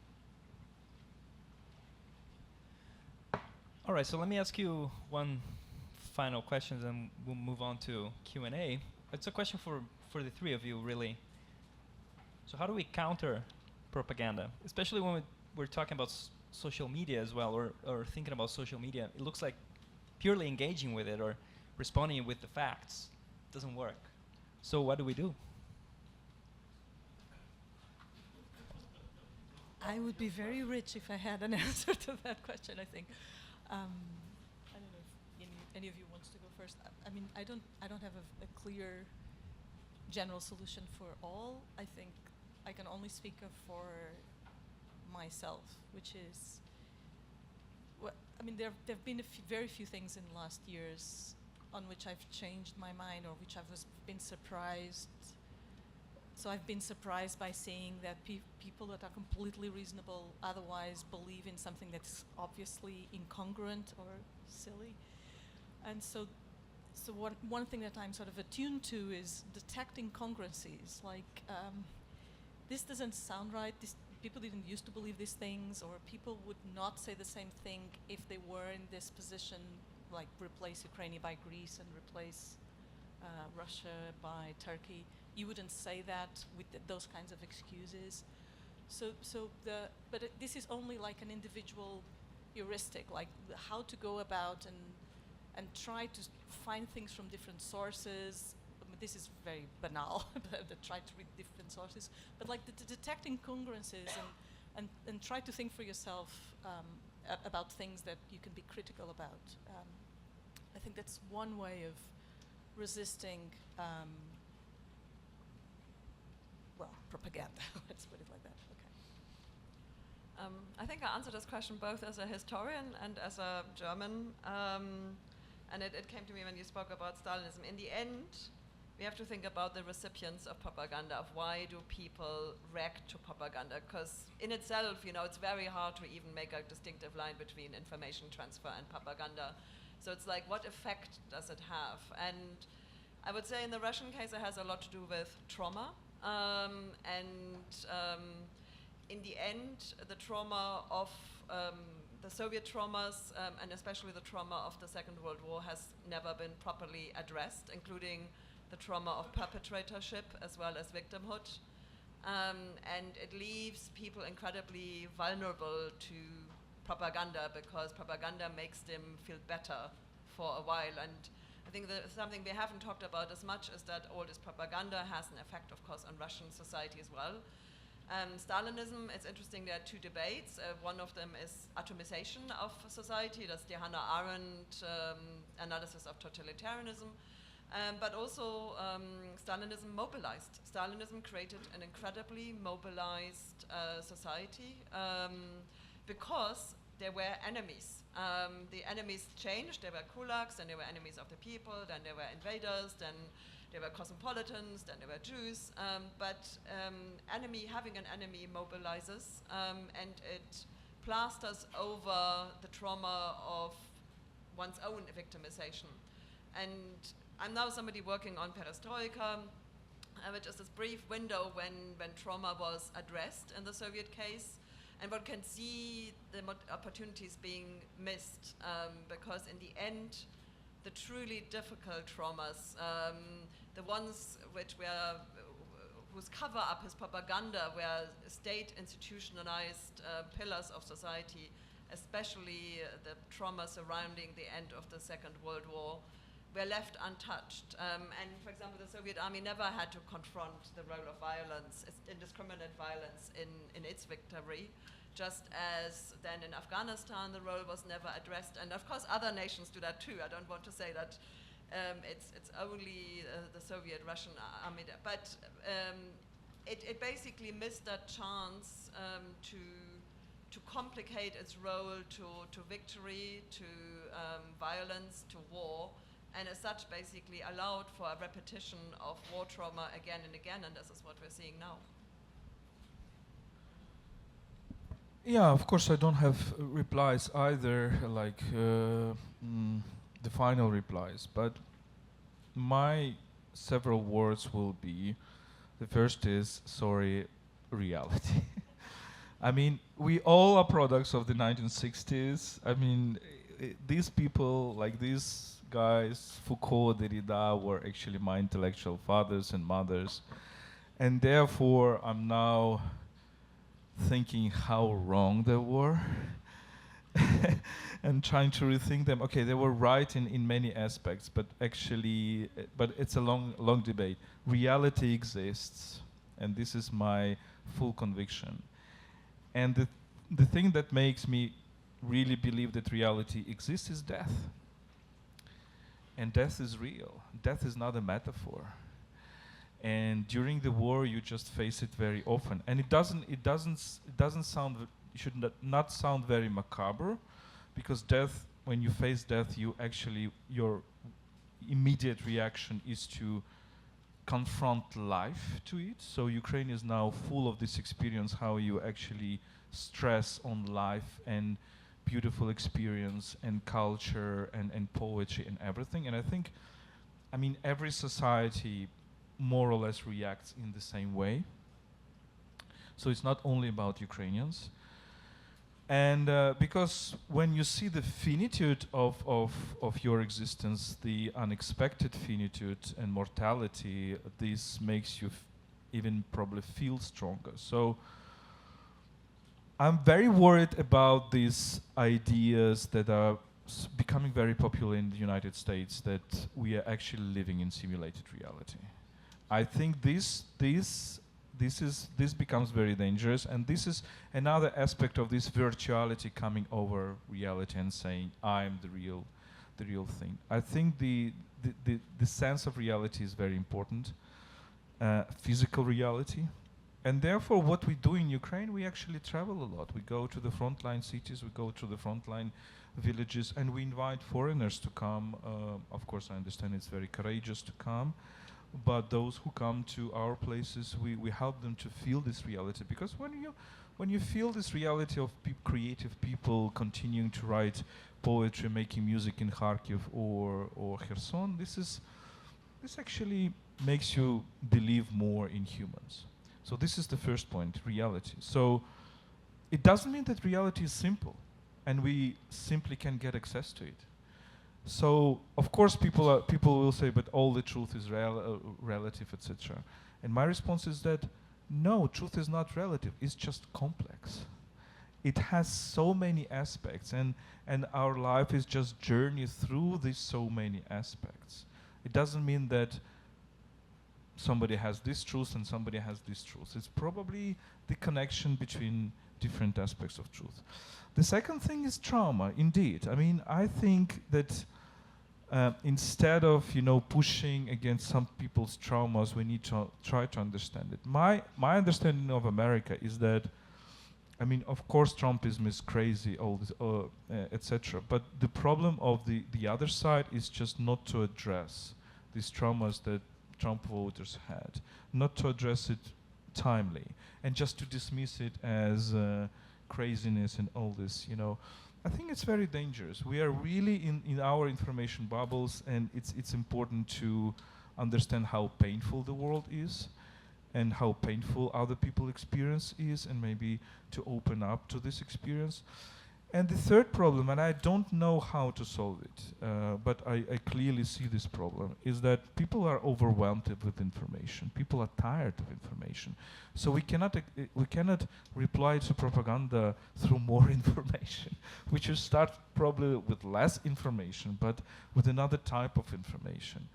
All right, so let me ask you one final question, and we'll move on to Q&A. It's a question for the three of you, really. So how do we counter propaganda, especially when we're talking about social media as well, or thinking about social media? It looks like purely engaging with it or responding with the facts doesn't work. So what do we do? I would be very rich if I had an answer to that question, I think. I don't know if any of you wants to go first. I mean, I don't have a clear general solution for all. I think I can only speak of for myself, which is, I mean, there have been very few things in the last years on which I've changed my mind or which I've been surprised. So I've been surprised by seeing that people that are completely reasonable otherwise believe in something that's obviously incongruent or silly. And so one thing that I'm sort of attuned to is detecting congruencies. Like, this doesn't sound right. People didn't used to believe these things, or people would not say the same thing if they were in this position, like replace Ukraine by Greece and replace Russia by Turkey. You wouldn't say that with those kinds of excuses. But this is only like an individual heuristic, like how to go about and try to find things from different sources. I mean, this is very banal, but try to read different sources. But like detecting congruences and try to think for yourself about things that you can be critical about. I think that's one way of resisting propaganda. Let's put it like that. Okay. I think I answered this question both as a historian and as a German. And it came to me when you spoke about Stalinism. In the end, we have to think about the recipients of propaganda, of why do people react to propaganda? Because in itself, it's very hard to even make a distinctive line between information transfer and propaganda. So it's like, what effect does it have? And I would say in the Russian case, it has a lot to do with trauma. In the end, the trauma of the Soviet traumas, and especially the trauma of the Second World War, has never been properly addressed, including the trauma of perpetratorship as well as victimhood. And it leaves people incredibly vulnerable to propaganda, because propaganda makes them feel better for a while. And I think that something we haven't talked about as much is that all this propaganda has an effect, of course, on Russian society as well. Stalinism, it's interesting, there are two debates. One of them is atomization of society. That's the Hannah Arendt analysis of totalitarianism. But also Stalinism mobilized. Stalinism created an incredibly mobilized society because there were enemies. The enemies changed. There were kulaks, and there were enemies of the people, then there were invaders, then They were cosmopolitans, then they were Jews, but having an enemy mobilizes, and it plasters over the trauma of one's own victimization. And I'm now somebody working on perestroika, which is this brief window when trauma was addressed in the Soviet case. And one can see the opportunities being missed, because in the end, the truly difficult traumas, the ones whose cover-up is propaganda, where state institutionalized pillars of society, especially the trauma surrounding the end of the Second World War, were left untouched. And for example, the Soviet army never had to confront the role of violence, indiscriminate violence in its victory, just as then in Afghanistan the role was never addressed. And of course other nations do that too. I don't want to say that it's only the Soviet Russian army, but it basically missed that chance to complicate its role to victory, to violence, to war, and as such basically allowed for a repetition of war trauma again and again, and this is what we're seeing now. Yeah, of course I don't have replies either, like the final replies, but my several words will be, the first is, sorry, reality. I mean, we all are products of the 1960s. I mean, these people, like these guys, Foucault, Derrida, were actually my intellectual fathers and mothers. And therefore, I'm now thinking how wrong they were and trying to rethink them. Okay, they were right in many aspects, but actually, but it's a long debate. Reality exists, and this is my full conviction. And the thing that makes me really believe that reality exists is death. And death is real. Death is not a metaphor. And during the war, you just face it very often. And it doesn't sound, should not sound very macabre, because death, when you face death, you actually, your immediate reaction is to confront life to it. So Ukraine is now full of this experience, how you actually stress on life and beautiful experience and culture and poetry and everything. And I think, I mean, every society more or less reacts in the same way. So it's not only about Ukrainians. And because when you see the finitude of your existence, the unexpected finitude and mortality, this makes you even probably feel stronger. So I'm very worried about these ideas that are becoming very popular in the United States, that we are actually living in simulated reality. I think this becomes very dangerous, and this is another aspect of this virtuality coming over reality and saying, I'm the real thing. I think the sense of reality is very important, physical reality. And therefore, what we do in Ukraine, we actually travel a lot. We go to the frontline cities, we go to the frontline villages, and we invite foreigners to come. Of course, I understand it's very courageous to come, but those who come to our places, we help them to feel this reality. Because when you feel this reality of creative people continuing to write poetry, making music in Kharkiv or Kherson, this actually makes you believe more in humans. So this is the first point, reality. So it doesn't mean that reality is simple and we simply can get access to it. So of course people will say, but all the truth is relative, etc. And my response is that no, truth is not relative, it's just complex. It has so many aspects, and our life is just journey through these so many aspects. It doesn't mean that somebody has this truth and somebody has this truth. It's probably the connection between different aspects of truth. The second thing is trauma, indeed. I mean, I think that instead of, pushing against some people's traumas, we need to try to understand it. My understanding of America is that, I mean, of course Trumpism is crazy, all this, etc. But the problem of the other side is just not to address these traumas that Trump voters had, not to address it timely, and just to dismiss it as craziness and all this, you know. I think it's very dangerous. We are really in our information bubbles, and it's important to understand how painful the world is and how painful other people's experience is, and maybe to open up to this experience. And the third problem, and I don't know how to solve it, but I clearly see this problem, is that people are overwhelmed with information. People are tired of information. So we cannot reply to propaganda through more information. We should start probably with less information, but with another type of information.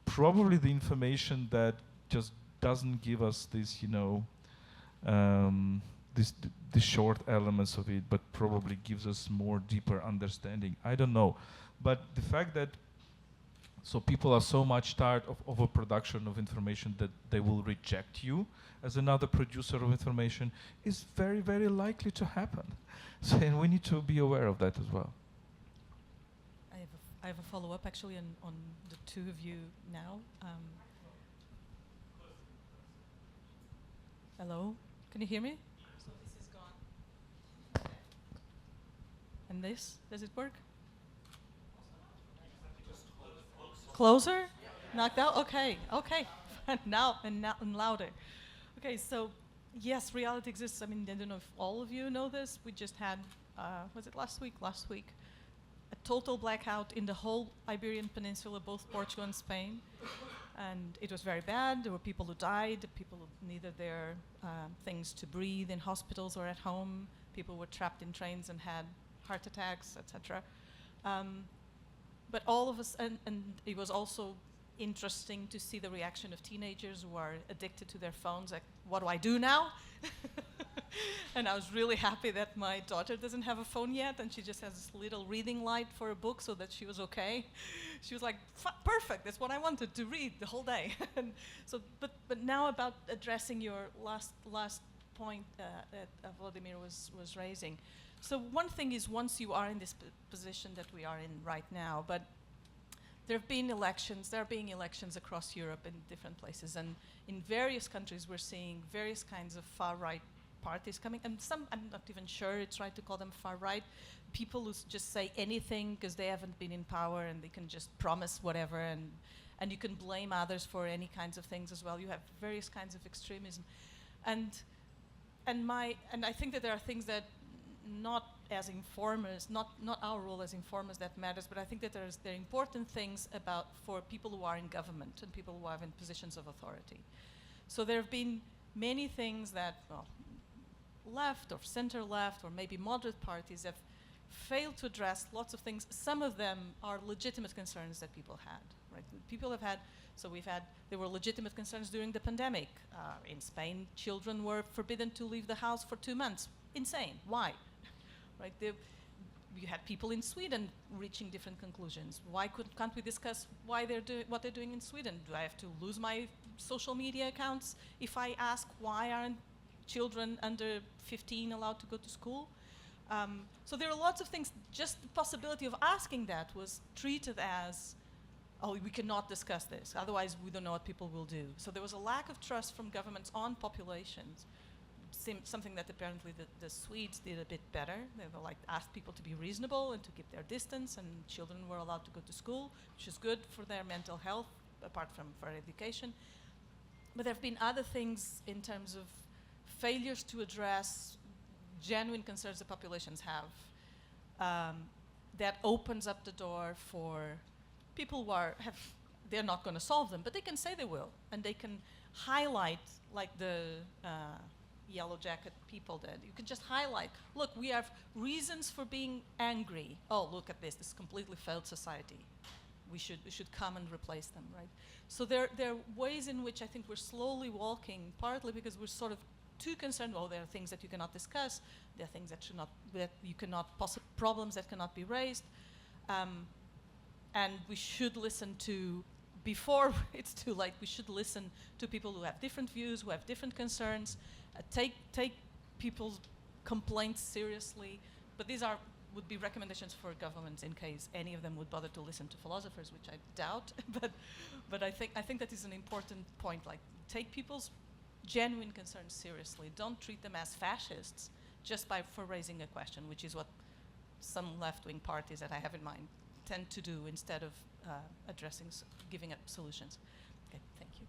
Probably the information that just doesn't give us this, you know, the short elements of it, but probably gives us more deeper understanding. I don't know. But the fact that so people are so much tired of overproduction of information that they will reject you as another producer of information is very, very likely to happen. So, and we need to be aware of that as well. I have a follow-up actually on the two of you now. Hello, can you hear me? So this is gone. And this, does it work? Closer? Knocked out? Okay, okay. now and louder. Okay, so yes, reality exists. I mean, I don't know if all of you know this. We just had, was it last week? Last week. A total blackout in the whole Iberian Peninsula, both Portugal and Spain. And it was very bad. There were people who died, people who needed their things to breathe in hospitals or at home. People were trapped in trains and had heart attacks, etc. But all of us, and it was also interesting to see the reaction of teenagers who are addicted to their phones, like, what do I do now? And I was really happy that my daughter doesn't have a phone yet, and she just has this little reading light for a book so that she was okay. She was like, perfect, that's what I wanted to read the whole day. And so, but now about addressing your last point that Vladimir was raising. So one thing is, once you are in this position that we are in right now, but there are being elections across Europe in different places, and in various countries we're seeing various kinds of far-right parties coming, and some, I'm not even sure it's right to call them far-right, people who just say anything because they haven't been in power and they can just promise whatever, and you can blame others for any kinds of things as well. You have various kinds of extremism. And I think that there are things that not as informers, not our role as informers that matters, but I think that there are important things for people who are in government and people who are in positions of authority. So there have been many things that, well, left or center left or maybe moderate parties have failed to address lots of things. Some of them are legitimate concerns that people had, right? People have had, there were legitimate concerns during the pandemic. In Spain, children were forbidden to leave the house for 2 months. Insane, why? Right? You had people in Sweden reaching different conclusions. Why can't we discuss what they're doing in Sweden? Do I have to lose my social media accounts if I ask why aren't children under 15 allowed to go to school? So there are lots of things. Just the possibility of asking that was treated as, oh, we cannot discuss this, otherwise we don't know what people will do. So there was a lack of trust from governments on populations, something that apparently the Swedes did a bit better. They were like, asked people to be reasonable and to keep their distance, and children were allowed to go to school, which is good for their mental health, apart from for education. But there have been other things in terms of failures to address genuine concerns that populations have, that opens up the door for people who they're not going to solve them, but they can say they will, and they can highlight, like the Yellow Jacket people did. You can just highlight, look, we have reasons for being angry. Oh, look at this completely failed society. We should come and replace them, right? So there are ways in which I think we're slowly walking, partly because we're sort of too concerned. Well, there are things that you cannot discuss. There are things that you cannot, problems that cannot be raised. And we should listen to, before it's too late, we should listen to people who have different views, who have different concerns, take people's complaints seriously. But these are would be recommendations for governments in case any of them would bother to listen to philosophers, which I doubt. but I think that is an important point. Like, take people's genuine concerns seriously. Don't treat them as fascists just for raising a question, which is what some left-wing parties that I have in mind tend to do instead of giving up solutions. Okay, thank you.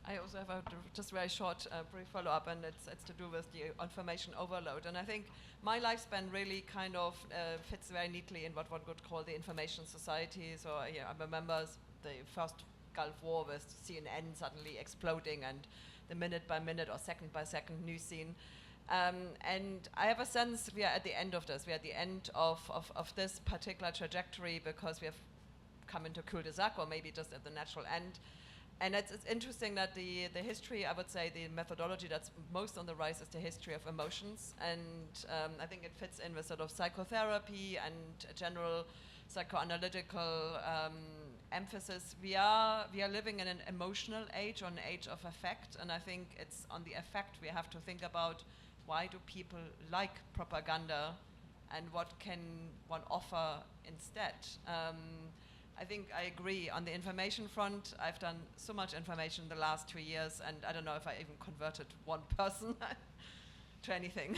I also have a just very short brief follow-up, and it's to do with the information overload. And I think my lifespan really kind of fits very neatly in what one would call the information society. So I remember the first Gulf War with CNN suddenly exploding and the minute-by-minute or second-by-second news scene. And I have a sense we are at the end of this. We are at the end of this particular trajectory because we have come into cul-de-sac, or maybe just at the natural end. And it's interesting that the history, I would say, the methodology that's most on the rise is the history of emotions. And I think it fits in with sort of psychotherapy and a general psychoanalytical emphasis. We are living in an emotional age, or an age of affect. And I think it's on the affect we have to think about, why do people like propaganda and what can one offer instead? I think I agree. On the information front, I've done so much information in the last 2 years, and I don't know if I even converted one person to anything.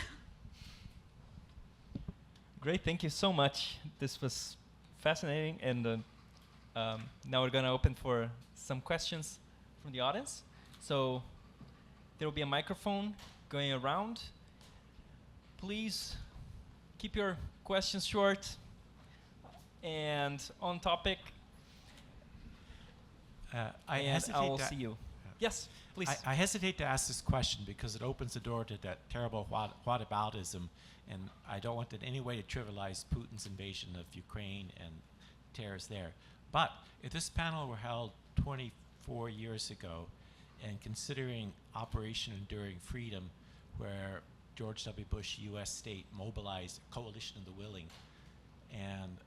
Great, thank you so much. This was fascinating, and now we're going to open for some questions from the audience. So there will be a microphone going around. Please keep your questions short and on topic. I and hesitate I will to see you. Yes, please. I hesitate to ask this question because it opens the door to that terrible whataboutism, and I don't want in any way to trivialize Putin's invasion of Ukraine and terrorists there. But if this panel were held 24 years ago, and considering Operation Enduring Freedom, where George W. Bush, U.S. state, mobilized a coalition of the willing, and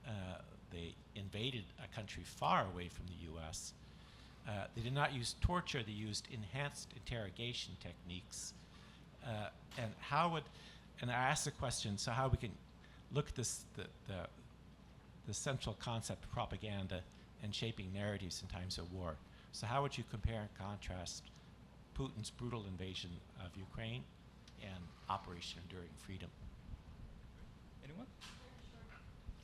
they invaded a country far away from the U.S., they did not use torture, they used enhanced interrogation techniques. And how would, and I asked the question, so how we can look at this, the central concept of propaganda and shaping narratives in times of war. So how would you compare and contrast Putin's brutal invasion of Ukraine and Operation Enduring Freedom? Anyone?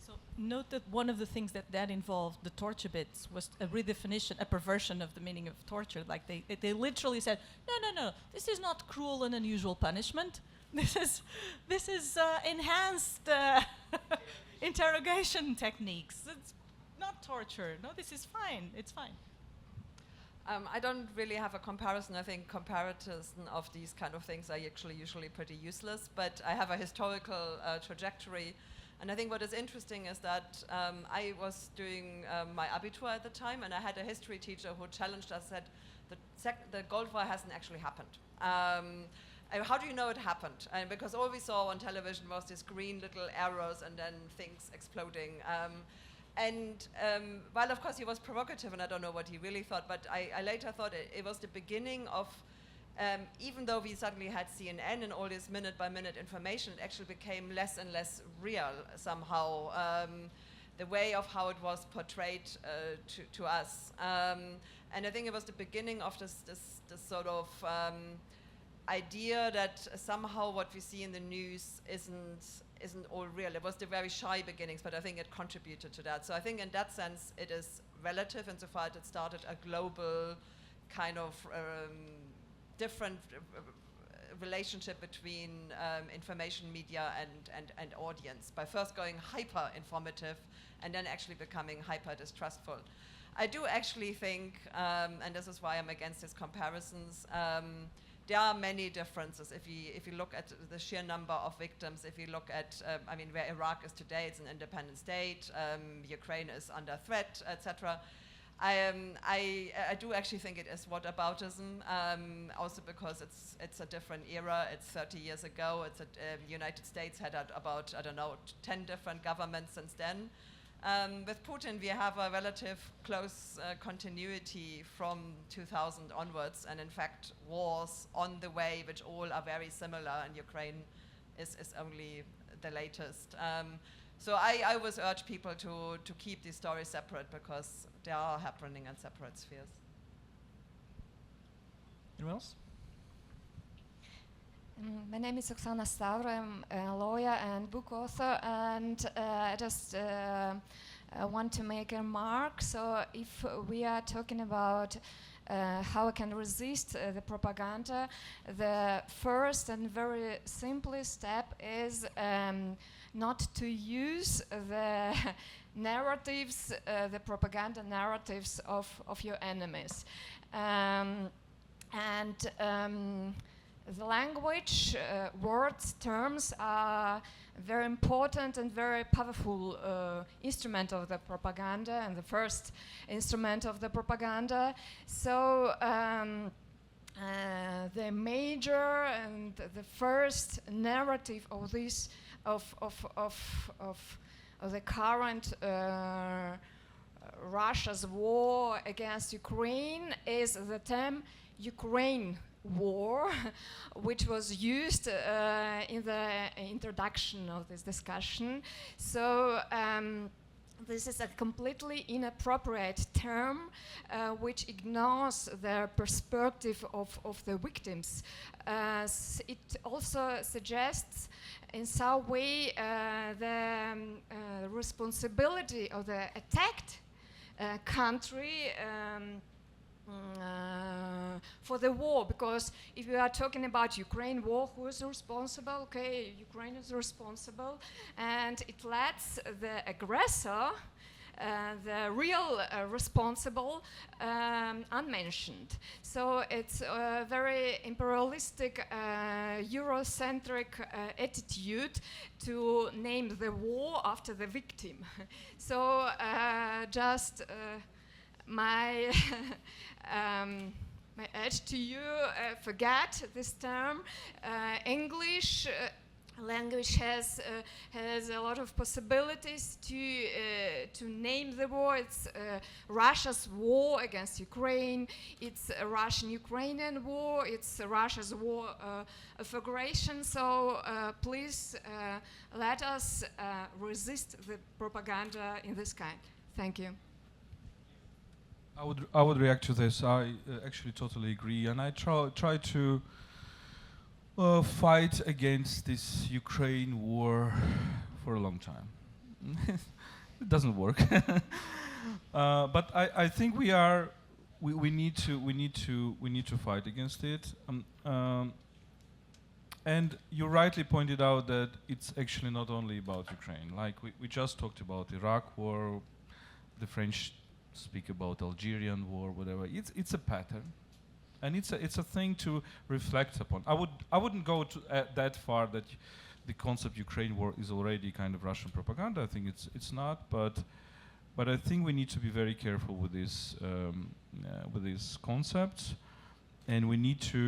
So note that one of the things that involved, the torture bits, was a redefinition, a perversion of the meaning of torture. Like they literally said, no, this is not cruel and unusual punishment. This is enhanced interrogation techniques. It's not torture. No, this is fine. It's fine. I don't really have a comparison. I think comparison of these kind of things are actually usually pretty useless, but I have a historical trajectory. And I think what is interesting is that I was doing my Abitur at the time, and I had a history teacher who challenged us, said, the Gulf War hasn't actually happened. How do you know it happened? And because all we saw on television was these green little arrows and then things exploding. While of course he was provocative, and I don't know what he really thought, but I later thought it was the beginning of, even though we suddenly had CNN and all this minute-by-minute information, it actually became less and less real somehow, the way of how it was portrayed to us. And I think it was the beginning of this sort of idea that somehow what we see in the news isn't all real. It was the very shy beginnings, but I think it contributed to that. So I think in that sense it is relative insofar as it started a global kind of different relationship between information media and audience, by first going hyper informative and then actually becoming hyper distrustful. I do actually think, and this is why I'm against these comparisons, there are many differences. If you look at the sheer number of victims, if you look at, where Iraq is today, it's an independent state, Ukraine is under threat, etc. I do actually think it is whataboutism, also because it's a different era. It's 30 years ago. It's the United States had about, 10 different governments since then. With Putin, we have a relative close continuity from 2000 onwards, and in fact, wars on the way, which all are very similar, and Ukraine is only the latest. So I always urge people to keep these stories separate, because they are happening in separate spheres. Anyone else? My name is Oksana Stavro. I'm a lawyer and book author, and I just want to make a remark. So if we are talking about how we can resist the propaganda, the first and very simplest step is not to use the narratives, the propaganda narratives of your enemies. The language, words, terms are very important and very powerful instrument of the propaganda, and the first instrument of the propaganda. So the major and the first narrative of this of the current Russia's war against Ukraine is the term Ukraine war, which was used in the introduction of this discussion. So this is a completely inappropriate term which ignores the perspective of the victims. It also suggests in some way the responsibility of the attacked country for the war, because if we are talking about Ukraine war, who is responsible? Okay, Ukraine is responsible, and it lets the aggressor, the real responsible, unmentioned. So it's a very imperialistic, Eurocentric attitude to name the war after the victim. So just my my urge to you, forget this term. English language has a lot of possibilities to name the war. It's Russia's war against Ukraine. It's a Russian-Ukrainian war. It's Russia's war of aggression. So please let us resist the propaganda in this kind. Thank you. I would react to this. I actually totally agree, and I try to fight against this Ukraine war for a long time. It doesn't work, but I think we need to fight against it. And you rightly pointed out that it's actually not only about Ukraine. Like we just talked about Iraq war, the French speak about Algerian war, whatever. It's a pattern, and it's a thing to reflect upon. I wouldn't go to that far that the concept Ukraine war is already kind of Russian propaganda. I think it's not, but I think we need to be very careful with these concepts, and we need to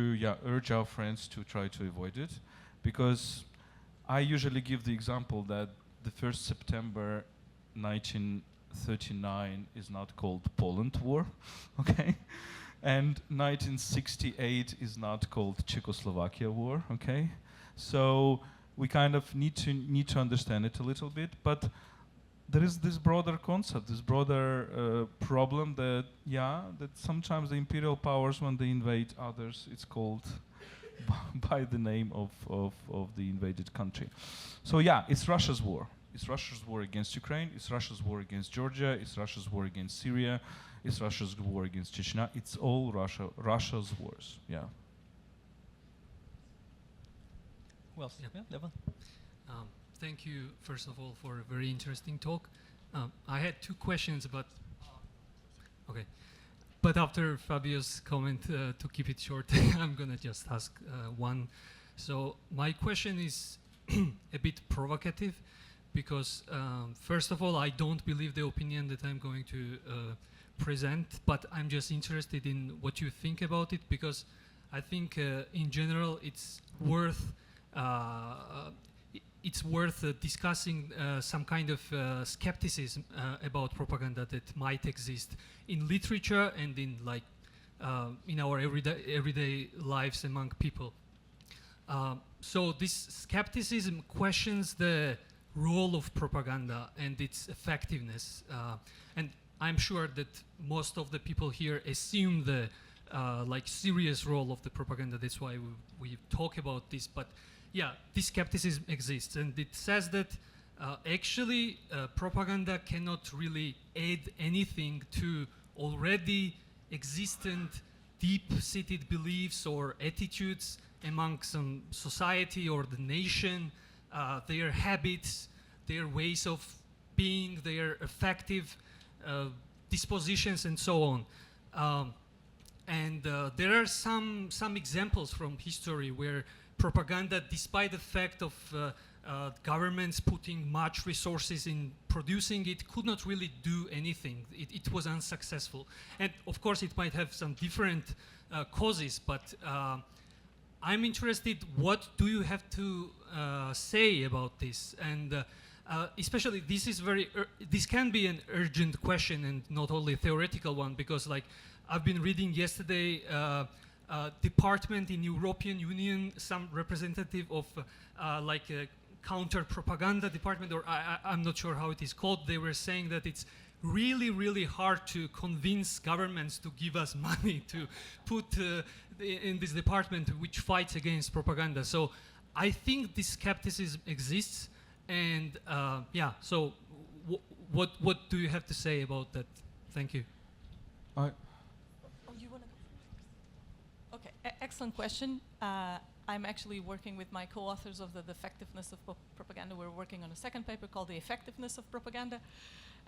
urge our friends to try to avoid it, because I usually give the example that the 1st September 1939 is not called Poland War, okay, and 1968 is not called Czechoslovakia War, okay. So we kind of need to understand it a little bit, but there is this broader concept, this broader problem that that sometimes the imperial powers, when they invade others, it's called by the name of the invaded country. So it's Russia's war. It's Russia's war against Ukraine, it's Russia's war against Georgia, it's Russia's war against Syria, it's Russia's war against Chechnya. It's all Russia's wars, Well, Devon. Thank you, first of all, for a very interesting talk. I had two questions, but after Fabio's comment, to keep it short, I'm gonna just ask one. So my question is a bit provocative, because first of all, I don't believe the opinion that I'm going to present, but I'm just interested in what you think about it, because I think in general it's worth discussing some kind of skepticism about propaganda that might exist in literature and in our everyday lives among people. So this skepticism questions the role of propaganda and its effectiveness. And I'm sure that most of the people here assume the like serious role of the propaganda. That's why we talk about this. But yeah, this skepticism exists, and it says that actually propaganda cannot really add anything to already existent deep-seated beliefs or attitudes among some society or the nation, their habits, their ways of being, their effective dispositions, and so on. And there are some examples from history where propaganda, despite the fact of governments putting much resources in producing it, could not really do anything. It was unsuccessful. And of course it might have some different causes, but I'm interested, what do you have to say about this? And especially this can be an urgent question and not only a theoretical one, because like I've been reading yesterday department in European Union, some representative of like a counter-propaganda department, or I'm not sure how it is called. They were saying that it's really, really hard to convince governments to give us money to put in this department which fights against propaganda. So I think this skepticism exists, and yeah, so what do you have to say about that? Thank you. Oh, you want to go first? Okay, excellent question. I'm actually working with my co-authors of the effectiveness of propaganda. We're working on a second paper called The Effectiveness of Propaganda.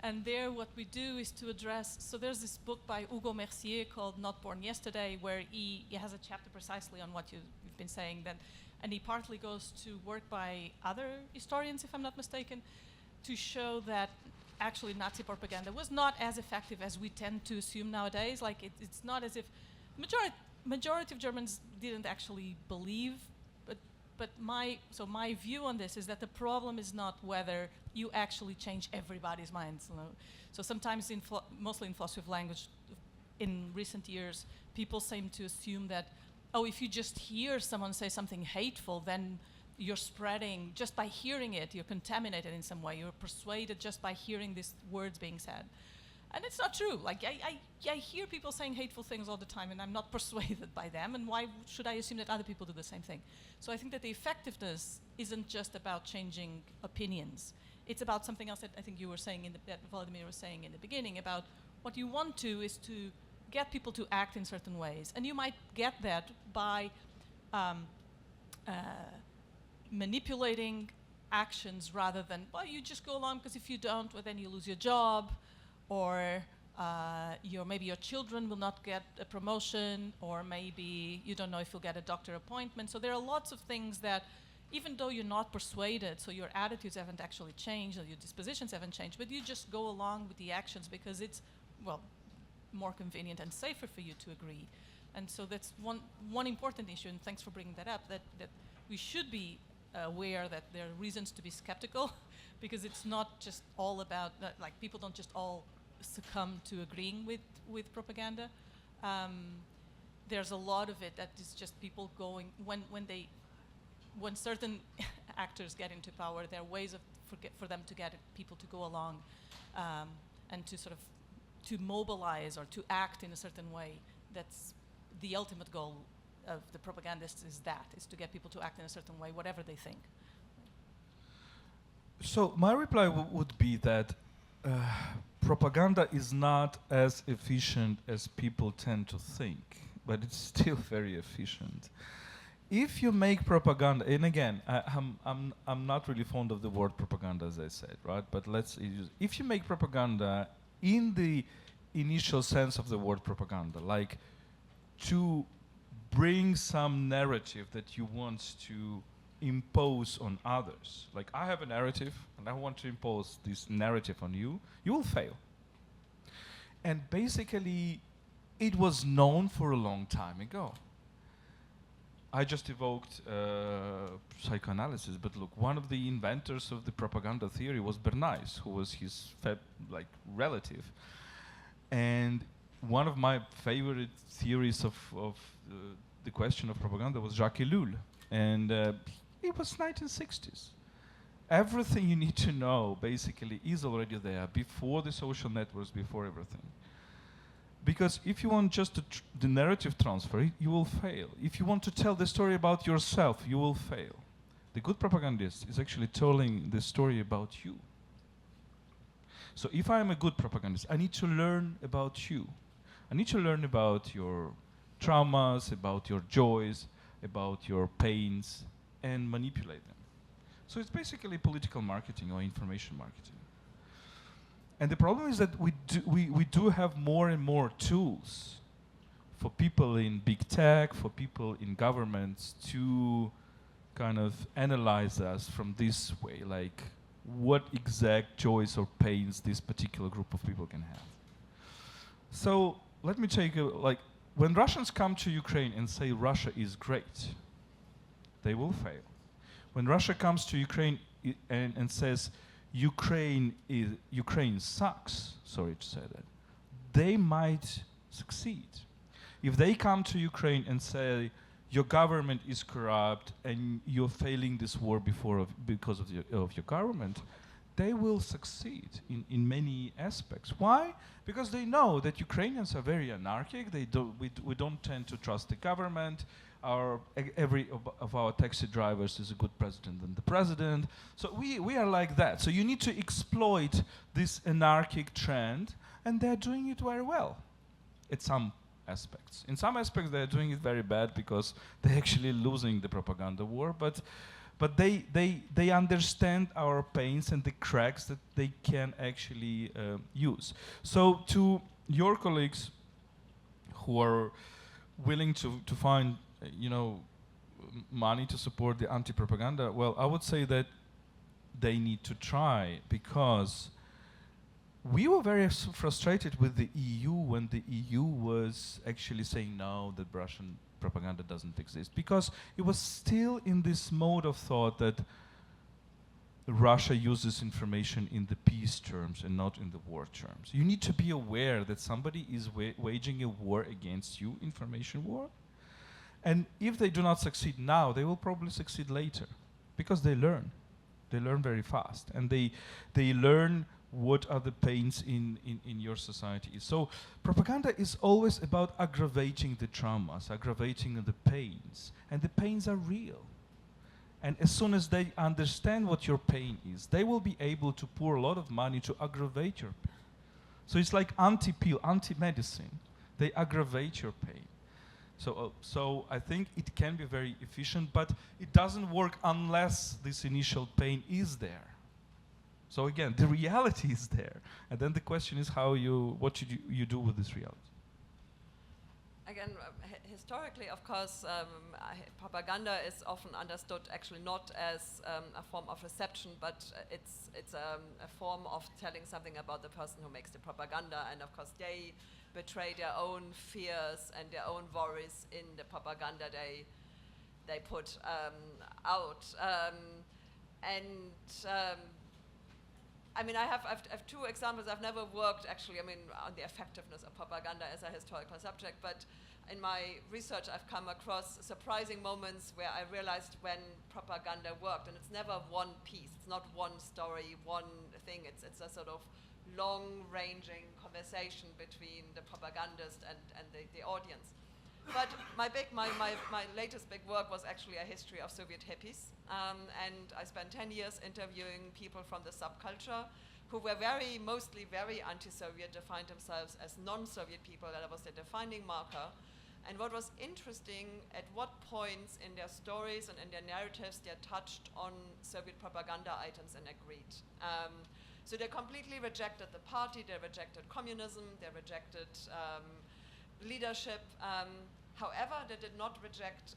And there what we do is to address, so there's this book by Hugo Mercier called Not Born Yesterday, where he has a chapter precisely on what you've been saying then. And he partly goes to work by other historians, if I'm not mistaken, to show that actually Nazi propaganda was not as effective as we tend to assume nowadays. Like it's not as if majority of Germans didn't actually believe, but my view on this is that the problem is not whether you actually change everybody's minds. You know? So sometimes, mostly in philosophy of language, in recent years, people seem to assume that, oh, if you just hear someone say something hateful, then you're spreading, just by hearing it, you're contaminated in some way, you're persuaded just by hearing these words being said. And it's not true. Like I hear people saying hateful things all the time, and I'm not persuaded by them, and why should I assume that other people do the same thing? So I think that the effectiveness isn't just about changing opinions. It's about something else that I think you were saying, that Vladimir was saying in the beginning, about what you want to is to get people to act in certain ways. And you might get that by manipulating actions rather than, well, you just go along because if you don't, well, then you lose your job, or maybe your children will not get a promotion, or maybe you don't know if you'll get a doctor appointment. So there are lots of things that, even though you're not persuaded, so your attitudes haven't actually changed, or your dispositions haven't changed, but you just go along with the actions because it's, well, more convenient and safer for you to agree. And so that's one important issue, and thanks for bringing that up, that we should be aware that there are reasons to be skeptical, because it's not just all about, like, people don't just all succumb to agreeing with propaganda. There's a lot of it that is just people going, when certain actors get into power, there are ways for them to get people to go along and to sort of to mobilize or to act in a certain way. That's the ultimate goal of the propagandists, is to get people to act in a certain way, whatever they think. So my reply would be that propaganda is not as efficient as people tend to think, but it's still very efficient. If you make propaganda, and again, I'm not really fond of the word propaganda, as I said, right? But let's use, if you make propaganda in the initial sense of the word propaganda, like to bring some narrative that you want to impose on others. Like, I have a narrative and I want to impose this narrative on you, you will fail. And basically, it was known for a long time ago. I just evoked psychoanalysis, but look, one of the inventors of the propaganda theory was Bernays, who was his relative. And one of my favorite theories of the question of propaganda was Jacques Ellul, And it was 1960s. Everything you need to know basically is already there before the social networks, before everything. Because if you want just the narrative transfer, you will fail. If you want to tell the story about yourself, you will fail. The good propagandist is actually telling the story about you. So if I am a good propagandist, I need to learn about you. I need to learn about your traumas, about your joys, about your pains, and manipulate them. So it's basically political marketing or information marketing. And the problem is that we do have more and more tools for people in big tech, for people in governments to kind of analyze us from this way, like what exact joys or pains this particular group of people can have. So let me take when Russians come to Ukraine and say Russia is great, they will fail. When Russia comes to Ukraine and says Ukraine sucks, sorry to say that, they might succeed. If they come to Ukraine and say your government is corrupt and you're failing this war because of your government, they will succeed in many aspects. Why? Because they know that Ukrainians are very anarchic. We don't tend to trust the government. Every of our taxi drivers is a good president than the president. So we are like that. So you need to exploit this anarchic trend, and they're doing it very well at some aspects. In some aspects, they're doing it very bad because they're actually losing the propaganda war. But they understand our pains and the cracks that they can actually use. So to your colleagues who are willing to find money to support the anti-propaganda, well, I would say that they need to try, because we were very frustrated with the EU when the EU was actually saying no, that Russian propaganda doesn't exist, because it was still in this mode of thought that Russia uses information in the peace terms and not in the war terms. You need to be aware that somebody is waging a war against you, information war. And if they do not succeed now, they will probably succeed later, because they learn. They learn very fast, and they learn what are the pains in your society. So propaganda is always about aggravating the traumas, aggravating the pains, and the pains are real. And as soon as they understand what your pain is, they will be able to pour a lot of money to aggravate your pain. So it's like anti-pill, anti-medicine. They aggravate your pain. So I think it can be very efficient, but it doesn't work unless this initial pain is there. So again, the reality is there, and then the question is what should you do with this reality? Again, historically, of course, propaganda is often understood actually not as a form of reception, but it's a form of telling something about the person who makes the propaganda, and of course they betray their own fears and their own worries in the propaganda they put out. I mean, I have two examples. I've never worked actually, on the effectiveness of propaganda as a historical subject, but in my research I've come across surprising moments where I realized when propaganda worked, and it's never one piece, it's not one story, one thing, it's a sort of long-ranging conversation between the propagandist and the audience. But my latest big work was actually a history of Soviet hippies, and I spent 10 years interviewing people from the subculture who were mostly very anti-Soviet, defined themselves as non-Soviet people. That was the defining marker. And what was interesting, at what points in their stories and in their narratives they touched on Soviet propaganda items and agreed. So they completely rejected the party, they rejected communism, they rejected leadership. However, they did not reject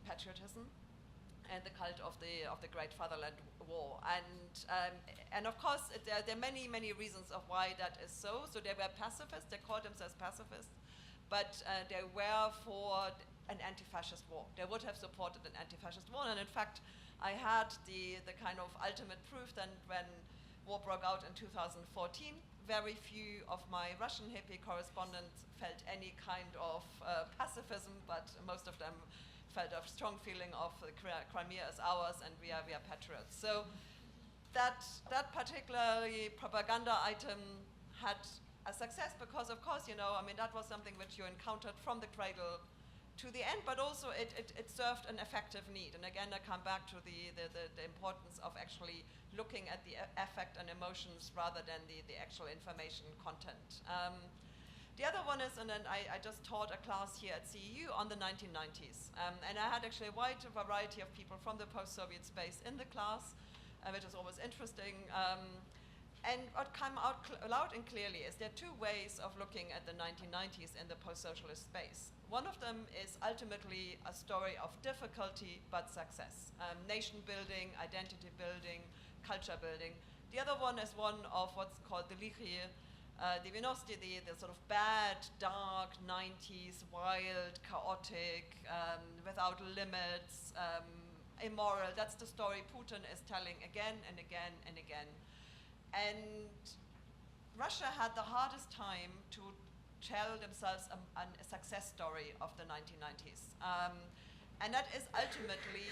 patriotism and the cult of the Great Fatherland War. And of course, there are many reasons of why that is so. So they were pacifists, they called themselves pacifists, but they were for an anti-fascist war. They would have supported an anti-fascist war, and in fact, I had the kind of ultimate proof then when war broke out in 2014. Very few of my Russian hippie correspondents felt any kind of pacifism, but most of them felt a strong feeling of Crimea is ours and we are patriots. So that particularly propaganda item had a success because, of course, that was something which you encountered from the cradle to the end, but also it served an effective need. And again, I come back to the importance of actually looking at the affect and emotions rather than the actual information content. The other one is, and then I just taught a class here at CEU on the 1990s. And I had actually a wide variety of people from the post-Soviet space in the class, which is always interesting. And what came out loud and clearly is there are two ways of looking at the 1990s in the post-socialist space. One of them is ultimately a story of difficulty but success. Nation building, identity building, culture building. The other one is one of what's called the Lichie, the sort of bad, dark 90s, wild, chaotic, without limits, immoral. That's the story Putin is telling again and again and again. And Russia had the hardest time to tell themselves a success story of the 1990s. And that is ultimately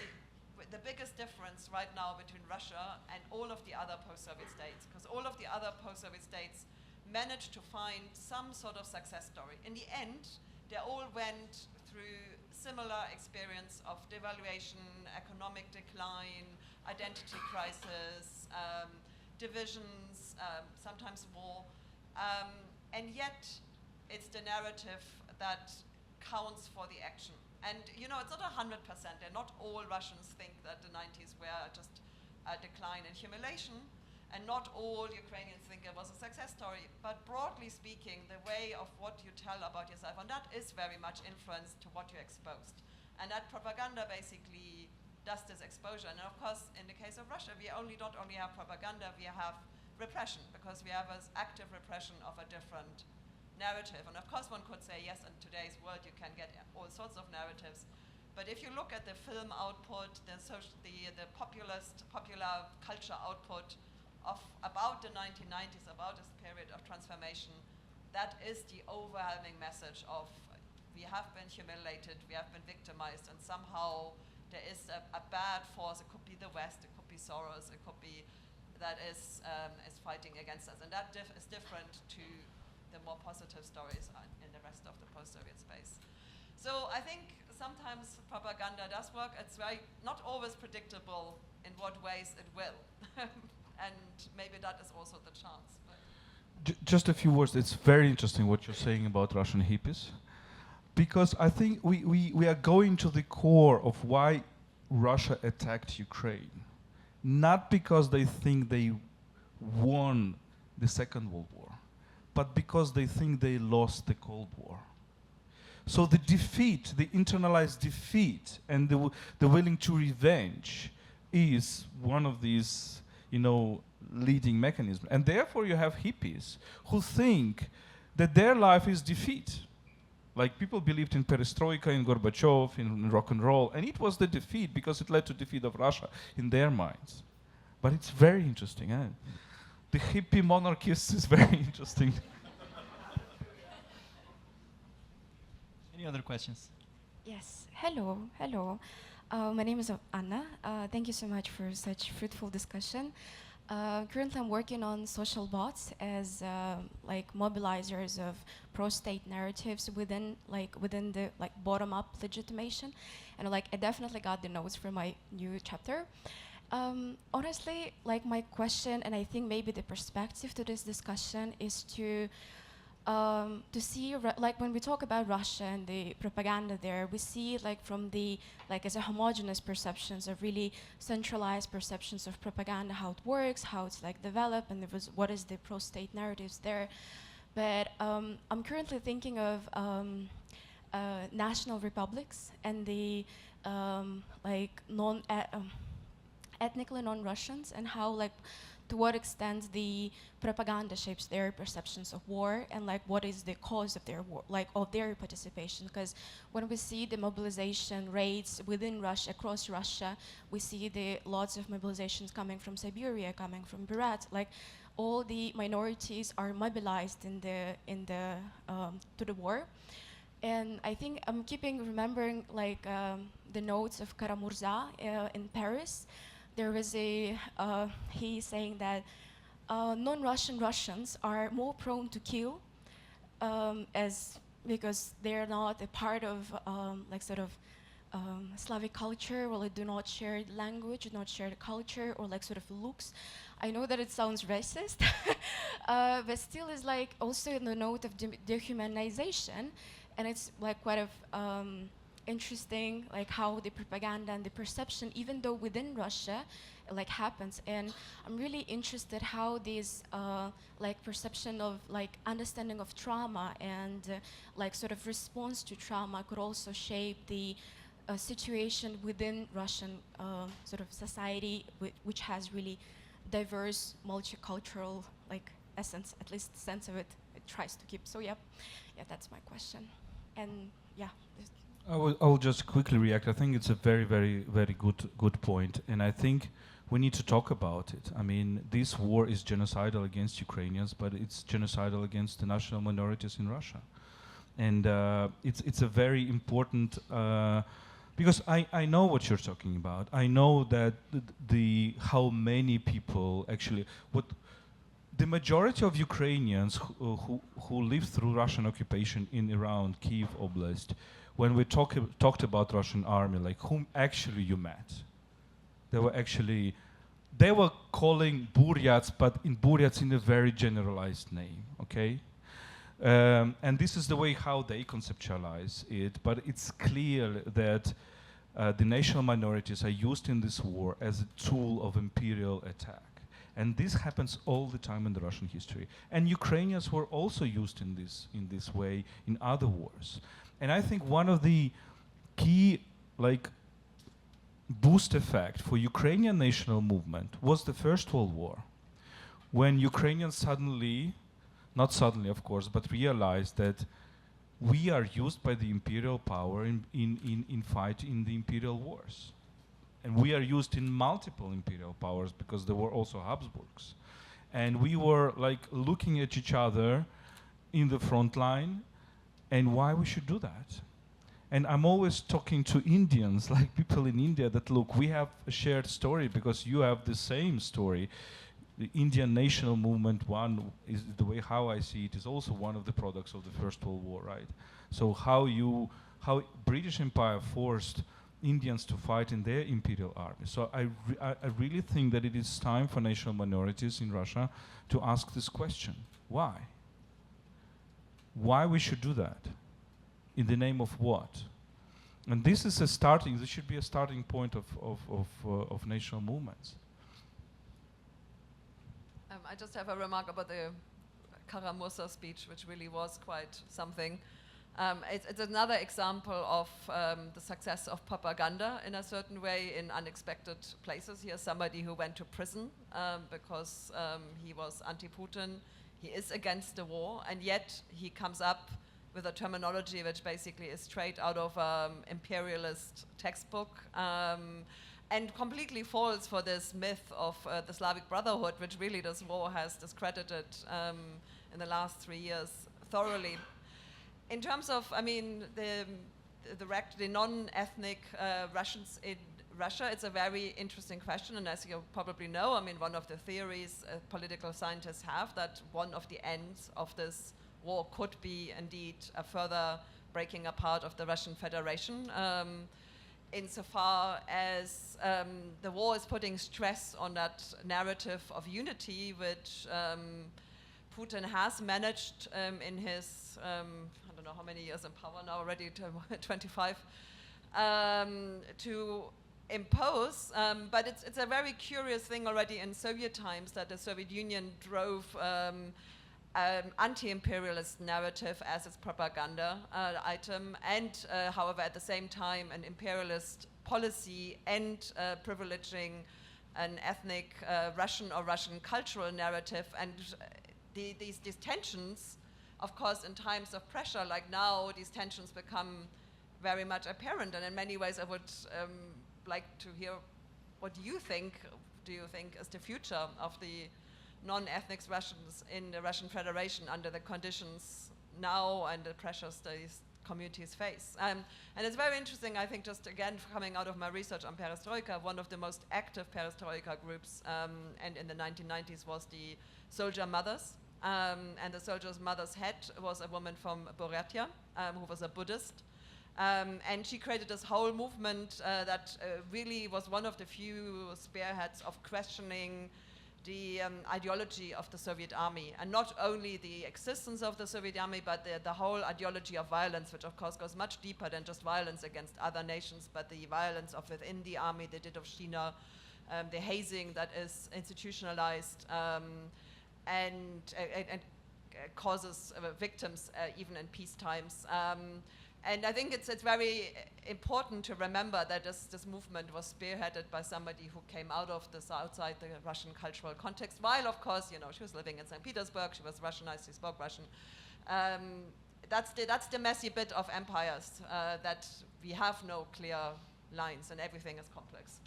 the biggest difference right now between Russia and all of the other post-Soviet states, because all of the other post-Soviet states managed to find some sort of success story. In the end, they all went through similar experience of devaluation, economic decline, identity crisis, divisions, sometimes war, and yet it's the narrative that counts for the action. And it's not 100%, and not all Russians think that the 90s were just a decline and humiliation, and not all Ukrainians think it was a success story, but broadly speaking, the way of what you tell about yourself, and that is very much influenced to what you're exposed. And that propaganda basically does this exposure. And of course, in the case of Russia, we not only have propaganda, we have repression, because we have an active repression of a different narrative. And of course, one could say, yes, in today's world, you can get all sorts of narratives. But if you look at the film output, the popular culture output of about the 1990s, about this period of transformation, that is the overwhelming message of we have been humiliated, we have been victimized, and somehow there is a bad force. It could be the West, it could be Soros, it could be that is fighting against us. And that is different to the more positive stories in the rest of the post-Soviet space. So I think sometimes propaganda does work. It's not always predictable in what ways it will. And maybe that is also the chance. Just a few words. It's very interesting what you're saying about Russian hippies, because I think we are going to the core of why Russia attacked Ukraine. Not because they think they won the Second World War, but because they think they lost the Cold War. So the defeat, the internalized defeat, and the willing to revenge is one of these leading mechanism. And therefore you have hippies who think that their life is defeat. Like people believed in perestroika, in Gorbachev, in rock and roll, and it was the defeat because it led to defeat of Russia in their minds. But it's very interesting. The hippie monarchists is very interesting. Any other questions? Yes. Hello. My name is Anna. Thank you so much for such fruitful discussion. Currently, I'm working on social bots as mobilizers of pro-state narratives within the bottom-up legitimation, and I definitely got the notes for my new chapter. Honestly, my question, and I think maybe the perspective to this discussion is to see, when we talk about Russia and the propaganda there, we see from the, as a homogeneous perceptions of really centralized perceptions of propaganda, how it works, how it's developed, and what is the pro-state narratives there. But I'm currently thinking of national republics and the ethnically non-Russians, and how to what extent the propaganda shapes their perceptions of war, and what is the cause of their war, of their participation. Because when we see the mobilization rates within Russia, across Russia, we see the lots of mobilizations coming from Siberia, coming from Berat, all the minorities are mobilized to the war. And I think I'm remembering like the notes of Karamurza in Paris. There was he saying that non-Russian Russians are more prone to kill because they're not a part of like sort of Slavic culture, or they do not share the language, do not share the culture, or like sort of looks. I know that it sounds racist, but still is like also in the note of dehumanization, and it's like quite of interesting, like how the propaganda and the perception, even though within Russia, like happens. And I'm really interested how this like perception of like understanding of trauma and like sort of response to trauma could also shape the situation within Russian sort of society, which has really diverse, multicultural like essence, at least the sense of it tries to keep. So yeah, that's my question. And yeah. I will just quickly react. I think it's a very, very, very good point, and I think we need to talk about it. I mean, this war is genocidal against Ukrainians, but it's genocidal against the national minorities in Russia, and it's a very important. Because I know what you're talking about. I know that how many people actually, the majority of Ukrainians who lived through Russian occupation in around Kiev Oblast, when we talked about Russian army, like whom actually you met, they were calling Buryats, but in Buryats in a very generalized name, okay? And this is the way how they conceptualize it, but it's clear that the national minorities are used in this war as a tool of imperial attack. And this happens all the time in the Russian history. And Ukrainians were also used in this way in other wars. And I think one of the key boost effect for Ukrainian national movement was the First World War, when Ukrainians suddenly, not suddenly of course, but realized that we are used by the imperial power in fight in the imperial wars. And we are used in multiple imperial powers because there were also Habsburgs. And we were like looking at each other in the front line and why we should do that. And I'm always talking to Indians, like people in India, that look, we have a shared story because you have the same story. The Indian national movement, one is the way how I see it, is also one of the products of the First World War, right? So how British Empire forced Indians to fight in their imperial army. So I really think that it is time for national minorities in Russia to ask this question: why? Why we should do that? In the name of what? And this is this should be a starting point of national movements. I just have a remark about the Karamurza speech, which really was quite something. It's another example of the success of propaganda in a certain way in unexpected places. Here's somebody who went to prison because he was anti-Putin. He is against the war, and yet he comes up with a terminology which basically is straight out of imperialist textbook. And completely falls for this myth of the Slavic Brotherhood, which really this war has discredited in the last 3 years thoroughly. In terms of, I mean, the non-ethnic Russians in Russia, it's a very interesting question, and as you probably know, I mean, one of the theories political scientists have, that one of the ends of this war could be indeed a further breaking apart of the Russian Federation. Insofar as the war is putting stress on that narrative of unity, which Putin has managed in his, I don't know how many years in power now, already 25, to impose. But it's a very curious thing already in Soviet times that the Soviet Union drove anti-imperialist narrative as its propaganda item, and however at the same time an imperialist policy and privileging an ethnic Russian or Russian cultural narrative. And these tensions, of course, in times of pressure like now, these tensions become very much apparent, and in many ways I would like to hear what you think. Do you think is the future of the non-ethnic Russians in the Russian Federation under the conditions now and the pressures these communities face. And it's very interesting, I think, just again, coming out of my research on perestroika, one of the most active perestroika groups and in the 1990s was the Soldier Mothers. And the Soldier Mother's head was a woman from Buryatia who was a Buddhist. And she created this whole movement that really was one of the few spearheads of questioning the ideology of the Soviet army, and not only the existence of the Soviet army, but the whole ideology of violence, which of course goes much deeper than just violence against other nations, but the violence of within the army, the Didovshchina, the hazing that is institutionalized and causes victims even in peace times. And I think it's very important to remember that this movement was spearheaded by somebody who came out of this outside the Russian cultural context, while of course, you know, she was living in St. Petersburg, she was Russianized, she spoke Russian. That's the messy bit of empires, that we have no clear lines and everything is complex.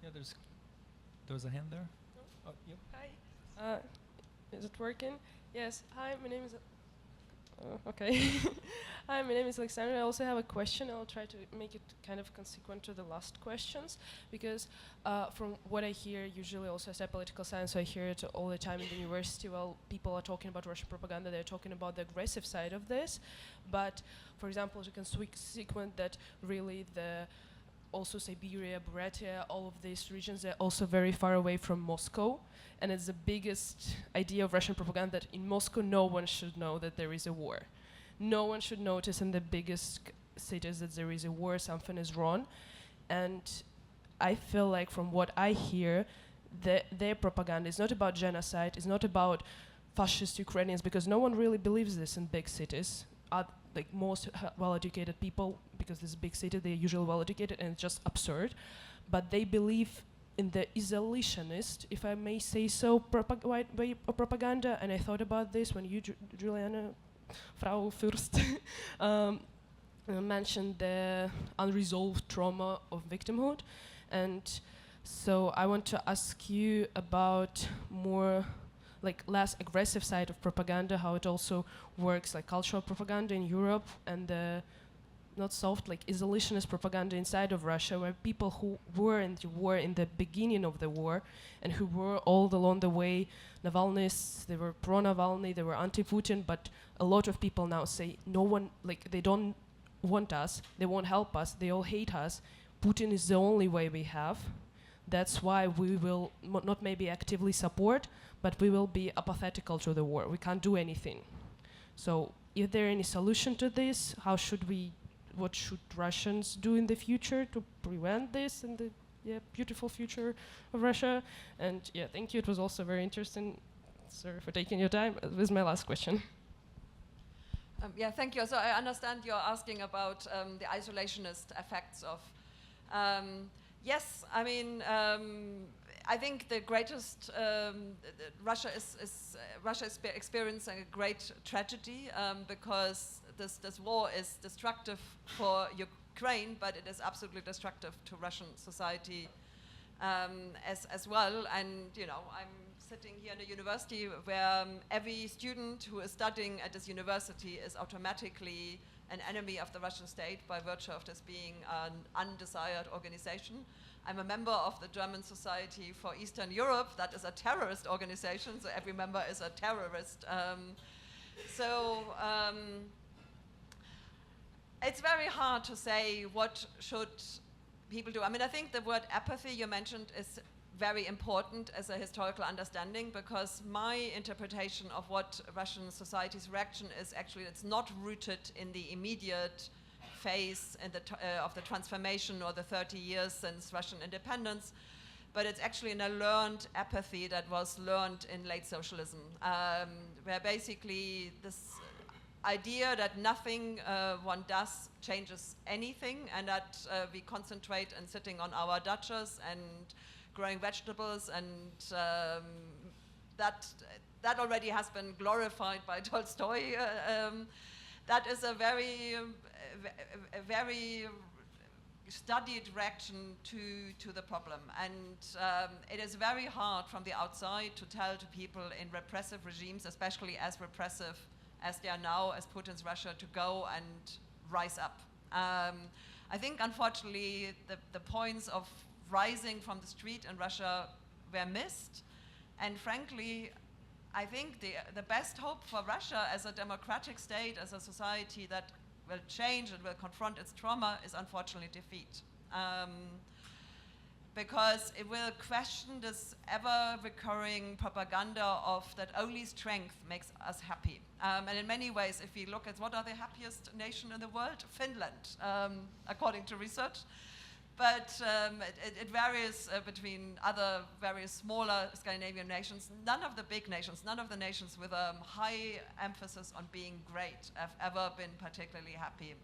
Yeah, there's a hand there. Oh, yep. Hi. Is it working? Yes. Hi, my name is... okay. Hi, my name is Alexandra. I also have a question. I'll try to make it kind of consequent to the last questions, because from what I hear, usually also as a political science, I hear it all the time in the university. Well, people are talking about Russian propaganda. They're talking about the aggressive side of this. But, for example, you can sequence that really also Siberia, Buryatia, all of these regions are also very far away from Moscow. And it's the biggest idea of Russian propaganda that in Moscow no one should know that there is a war. No one should notice in the biggest cities that there is a war, something is wrong. And I feel like from what I hear, their propaganda is not about genocide, it's not about fascist Ukrainians, because no one really believes this in big cities. Like most well-educated people, because this is a big city, they're usually well-educated and it's just absurd. But they believe in the isolationist, if I may say so, way of propaganda. And I thought about this when you, Juliana, Frau Fürst, mentioned the unresolved trauma of victimhood. And so I want to ask you about more like less aggressive side of propaganda, how it also works like cultural propaganda in Europe, and not soft, like isolationist propaganda inside of Russia, where people who were in the war in the beginning of the war and who were all along the way Navalnyists, they were pro-Navalny, they were anti-Putin, but a lot of people now say no one, like they don't want us, they won't help us, they all hate us, Putin is the only way we have. That's why we will not maybe actively support, but we will be apathetical to the war. We can't do anything. So is there any solution to this? What should Russians do in the future to prevent this in the beautiful future of Russia? And yeah, thank you. It was also very interesting. Sorry for taking your time. This is my last question. Yeah, thank you. So I understand you're asking about the isolationist effects of... yes, I mean, I think the greatest... Russia is experiencing a great tragedy because this war is destructive for Ukraine, but it is absolutely destructive to Russian society as well. And you know, I'm sitting here in a university where every student who is studying at this university is automatically an enemy of the Russian state by virtue of this being an undesired organization. I'm a member of the German Society for Eastern Europe. That is a terrorist organization, so every member is a terrorist. It's very hard to say what should people do. I mean, I think the word apathy you mentioned is very important as a historical understanding, because my interpretation of what Russian society's reaction is actually, it's not rooted in the immediate phase of the transformation or the 30 years since Russian independence, but it's actually in a learned apathy that was learned in late socialism, where basically this idea that nothing one does changes anything, and that we concentrate on sitting on our daches and growing vegetables, and that already has been glorified by Tolstoy. That is a very studied reaction to the problem. And it is very hard from the outside to tell to people in repressive regimes, especially as repressive as they are now, as Putin's Russia, to go and rise up. I think, unfortunately, the points of rising from the street in Russia were missed. And frankly, I think the best hope for Russia as a democratic state, as a society that will change and will confront its trauma, is unfortunately defeat. Because it will question this ever-recurring propaganda of that only strength makes us happy. And in many ways, if we look at what are the happiest nation in the world, Finland, according to research. But it varies between other very smaller Scandinavian nations. None of the big nations, none of the nations with a high emphasis on being great have ever been particularly happy.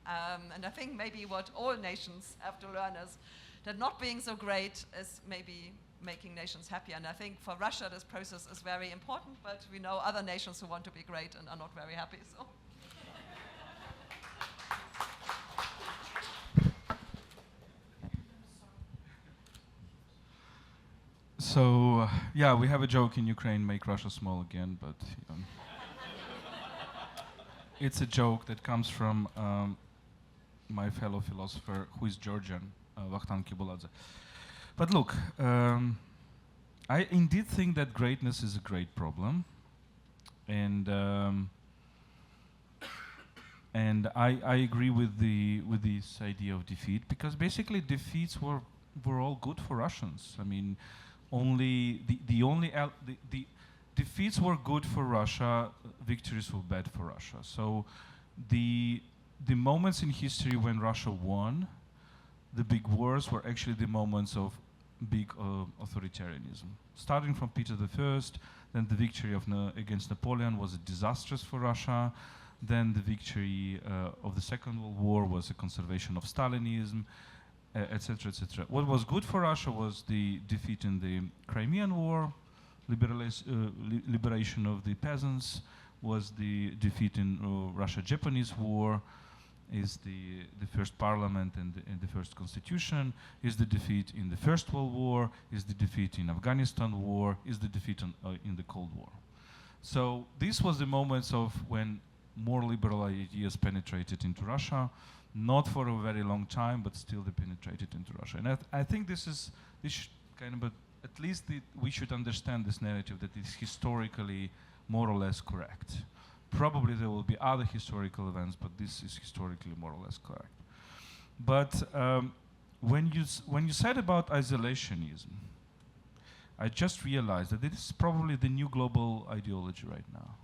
And I think maybe what all nations have to learn is that not being so great is maybe making nations happy. And I think for Russia, this process is very important, but we know other nations who want to be great and are not very happy. So. So, yeah, we have a joke in Ukraine, make Russia small again, but it's a joke that comes from my fellow philosopher, who is Georgian, Vakhtang Kibuladze. But look, I indeed think that greatness is a great problem, and I agree with this idea of defeat, because basically defeats were all good for Russians. I mean, the defeats were good for Russia, victories were bad for Russia. So the moments in history when Russia won, the big wars, were actually the moments of big authoritarianism. Starting from Peter I, then the victory against Napoleon was disastrous for Russia. Then the victory of the Second World War was a conservation of Stalinism, etc., etc. What was good for Russia was the defeat in the Crimean War, liberation of the peasants, was the defeat in Russia-Japanese War, is the first parliament and the first constitution, is the defeat in the First World War, is the defeat in Afghanistan War, is the defeat in the Cold War. So this was the moments of when more liberal ideas penetrated into Russia. Not for a very long time, but still they penetrated into Russia. And I think this kind of, at least we should understand this narrative that is historically more or less correct. Probably there will be other historical events, but this is historically more or less correct. But when you said about isolationism, I just realized that this is probably the new global ideology right now.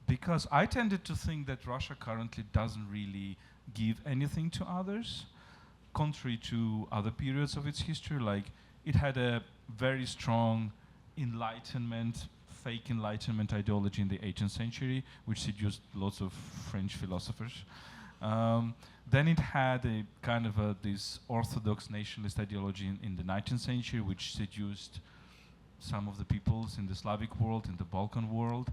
Because I tended to think that Russia currently doesn't really give anything to others, contrary to other periods of its history. Like, it had a very strong Enlightenment, fake Enlightenment ideology in the 18th century, which seduced lots of French philosophers. Then it had a kind of this orthodox nationalist ideology in the 19th century, which seduced some of the peoples in the Slavic world, in the Balkan world.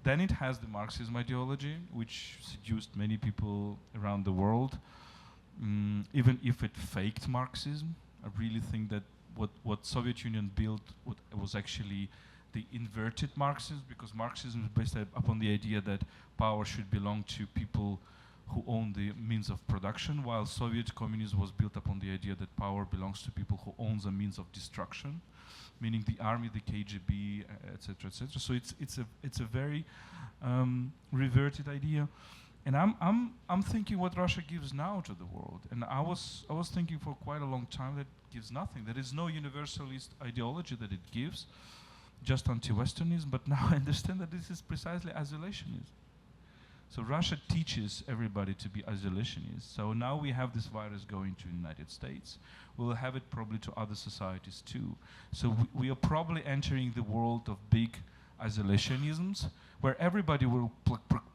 Then it has the Marxism ideology, which seduced many people around the world, even if it faked Marxism. I really think that what Soviet Union built was actually the inverted Marxism, because Marxism is based upon the idea that power should belong to people who own the means of production, while Soviet communism was built upon the idea that power belongs to people who own the means of destruction, meaning the army, the KGB, etc., etc. So it's a very reverted idea, and I'm thinking what Russia gives now to the world, and I was thinking for quite a long time that it gives nothing. There is no universalist ideology that it gives, just anti-Westernism. But now I understand that this is precisely isolationism. So Russia teaches everybody to be isolationist. So now we have this virus going to the United States. We'll have it probably to other societies too. So we are probably entering the world of big isolationisms, where everybody will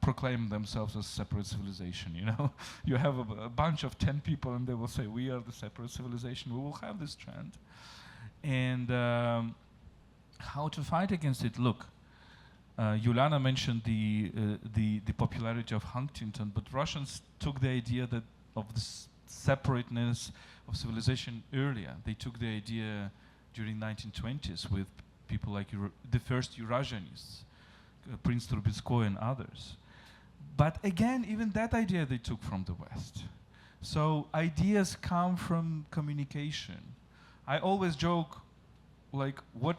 proclaim themselves as separate civilization. You know, you have a bunch of 10 people, and they will say, "We are the separate civilization." We will have this trend, and how to fight against it? Look. Juliana mentioned the popularity of Huntington, but Russians took the idea that of this separateness of civilization earlier. They took the idea during 1920s with people like the first Eurasianists, Prince Trubetskoy and others. But again, even that idea they took from the West. So ideas come from communication. I always joke, like, when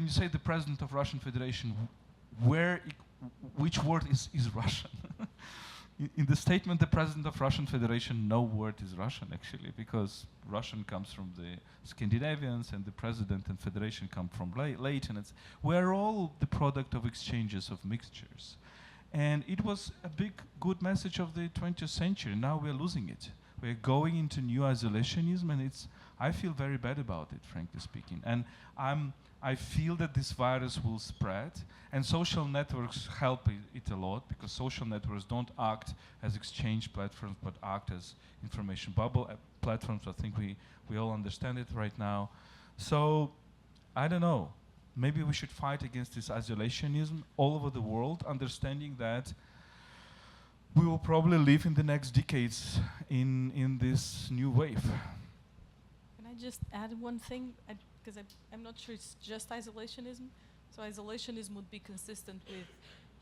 you say the president of Russian Federation, which word is Russian? In the statement, the president of Russian Federation, no word is Russian actually, because Russian comes from the Scandinavians and the president and federation come from Latin. We're all the product of exchanges, of mixtures. And it was a big, good message of the 20th century. Now we're losing it. We're going into new isolationism, and I feel very bad about it, frankly speaking. And I feel that this virus will spread, and social networks help it a lot, because social networks don't act as exchange platforms, but act as information bubble platforms. I think we all understand it right now. So, I don't know. Maybe we should fight against this isolationism all over the world, understanding that we will probably live in the next decades in this new wave. Can I just add one thing? Because I'm not sure it's just isolationism. So isolationism would be consistent with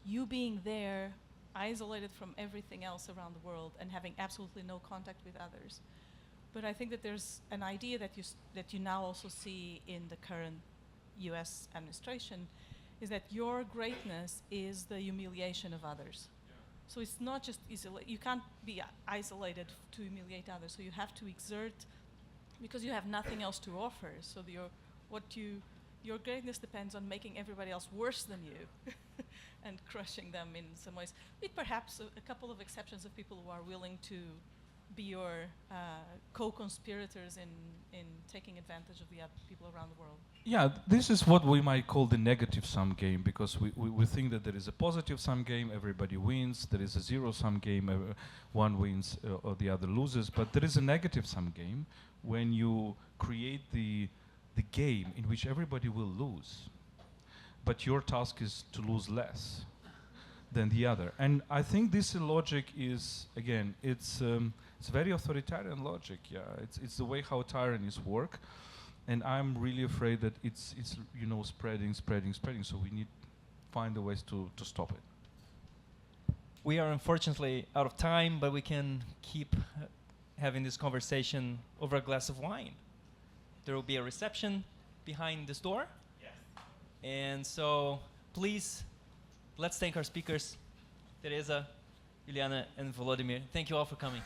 you being there, isolated from everything else around the world, and having absolutely no contact with others. But I think that there's an idea that you now also see in the current US administration, is that your greatness is the humiliation of others. So it's not just you can't be isolated to humiliate others. So you have to exert, because you have nothing else to offer. So your greatness depends on making everybody else worse than you and crushing them in some ways, with perhaps a couple of exceptions of people who are willing to be your co-conspirators in taking advantage of the other people around the world. Yeah, this is what we might call the negative sum game, because we think that there is a positive sum game, everybody wins. There is a zero sum game, one wins or the other loses. But there is a negative sum game when you create the game in which everybody will lose, but your task is to lose less than the other. And I think this logic is, again, it's very authoritarian logic. Yeah, it's the way how tyrannies work, and I'm really afraid that it's spreading. So we need to find the ways to stop it. We are unfortunately out of time, but we can keep having this conversation over a glass of wine. There will be a reception behind this door. Yes. And so please, let's thank our speakers, Teresa, Juliana, and Volodymyr. Thank you all for coming.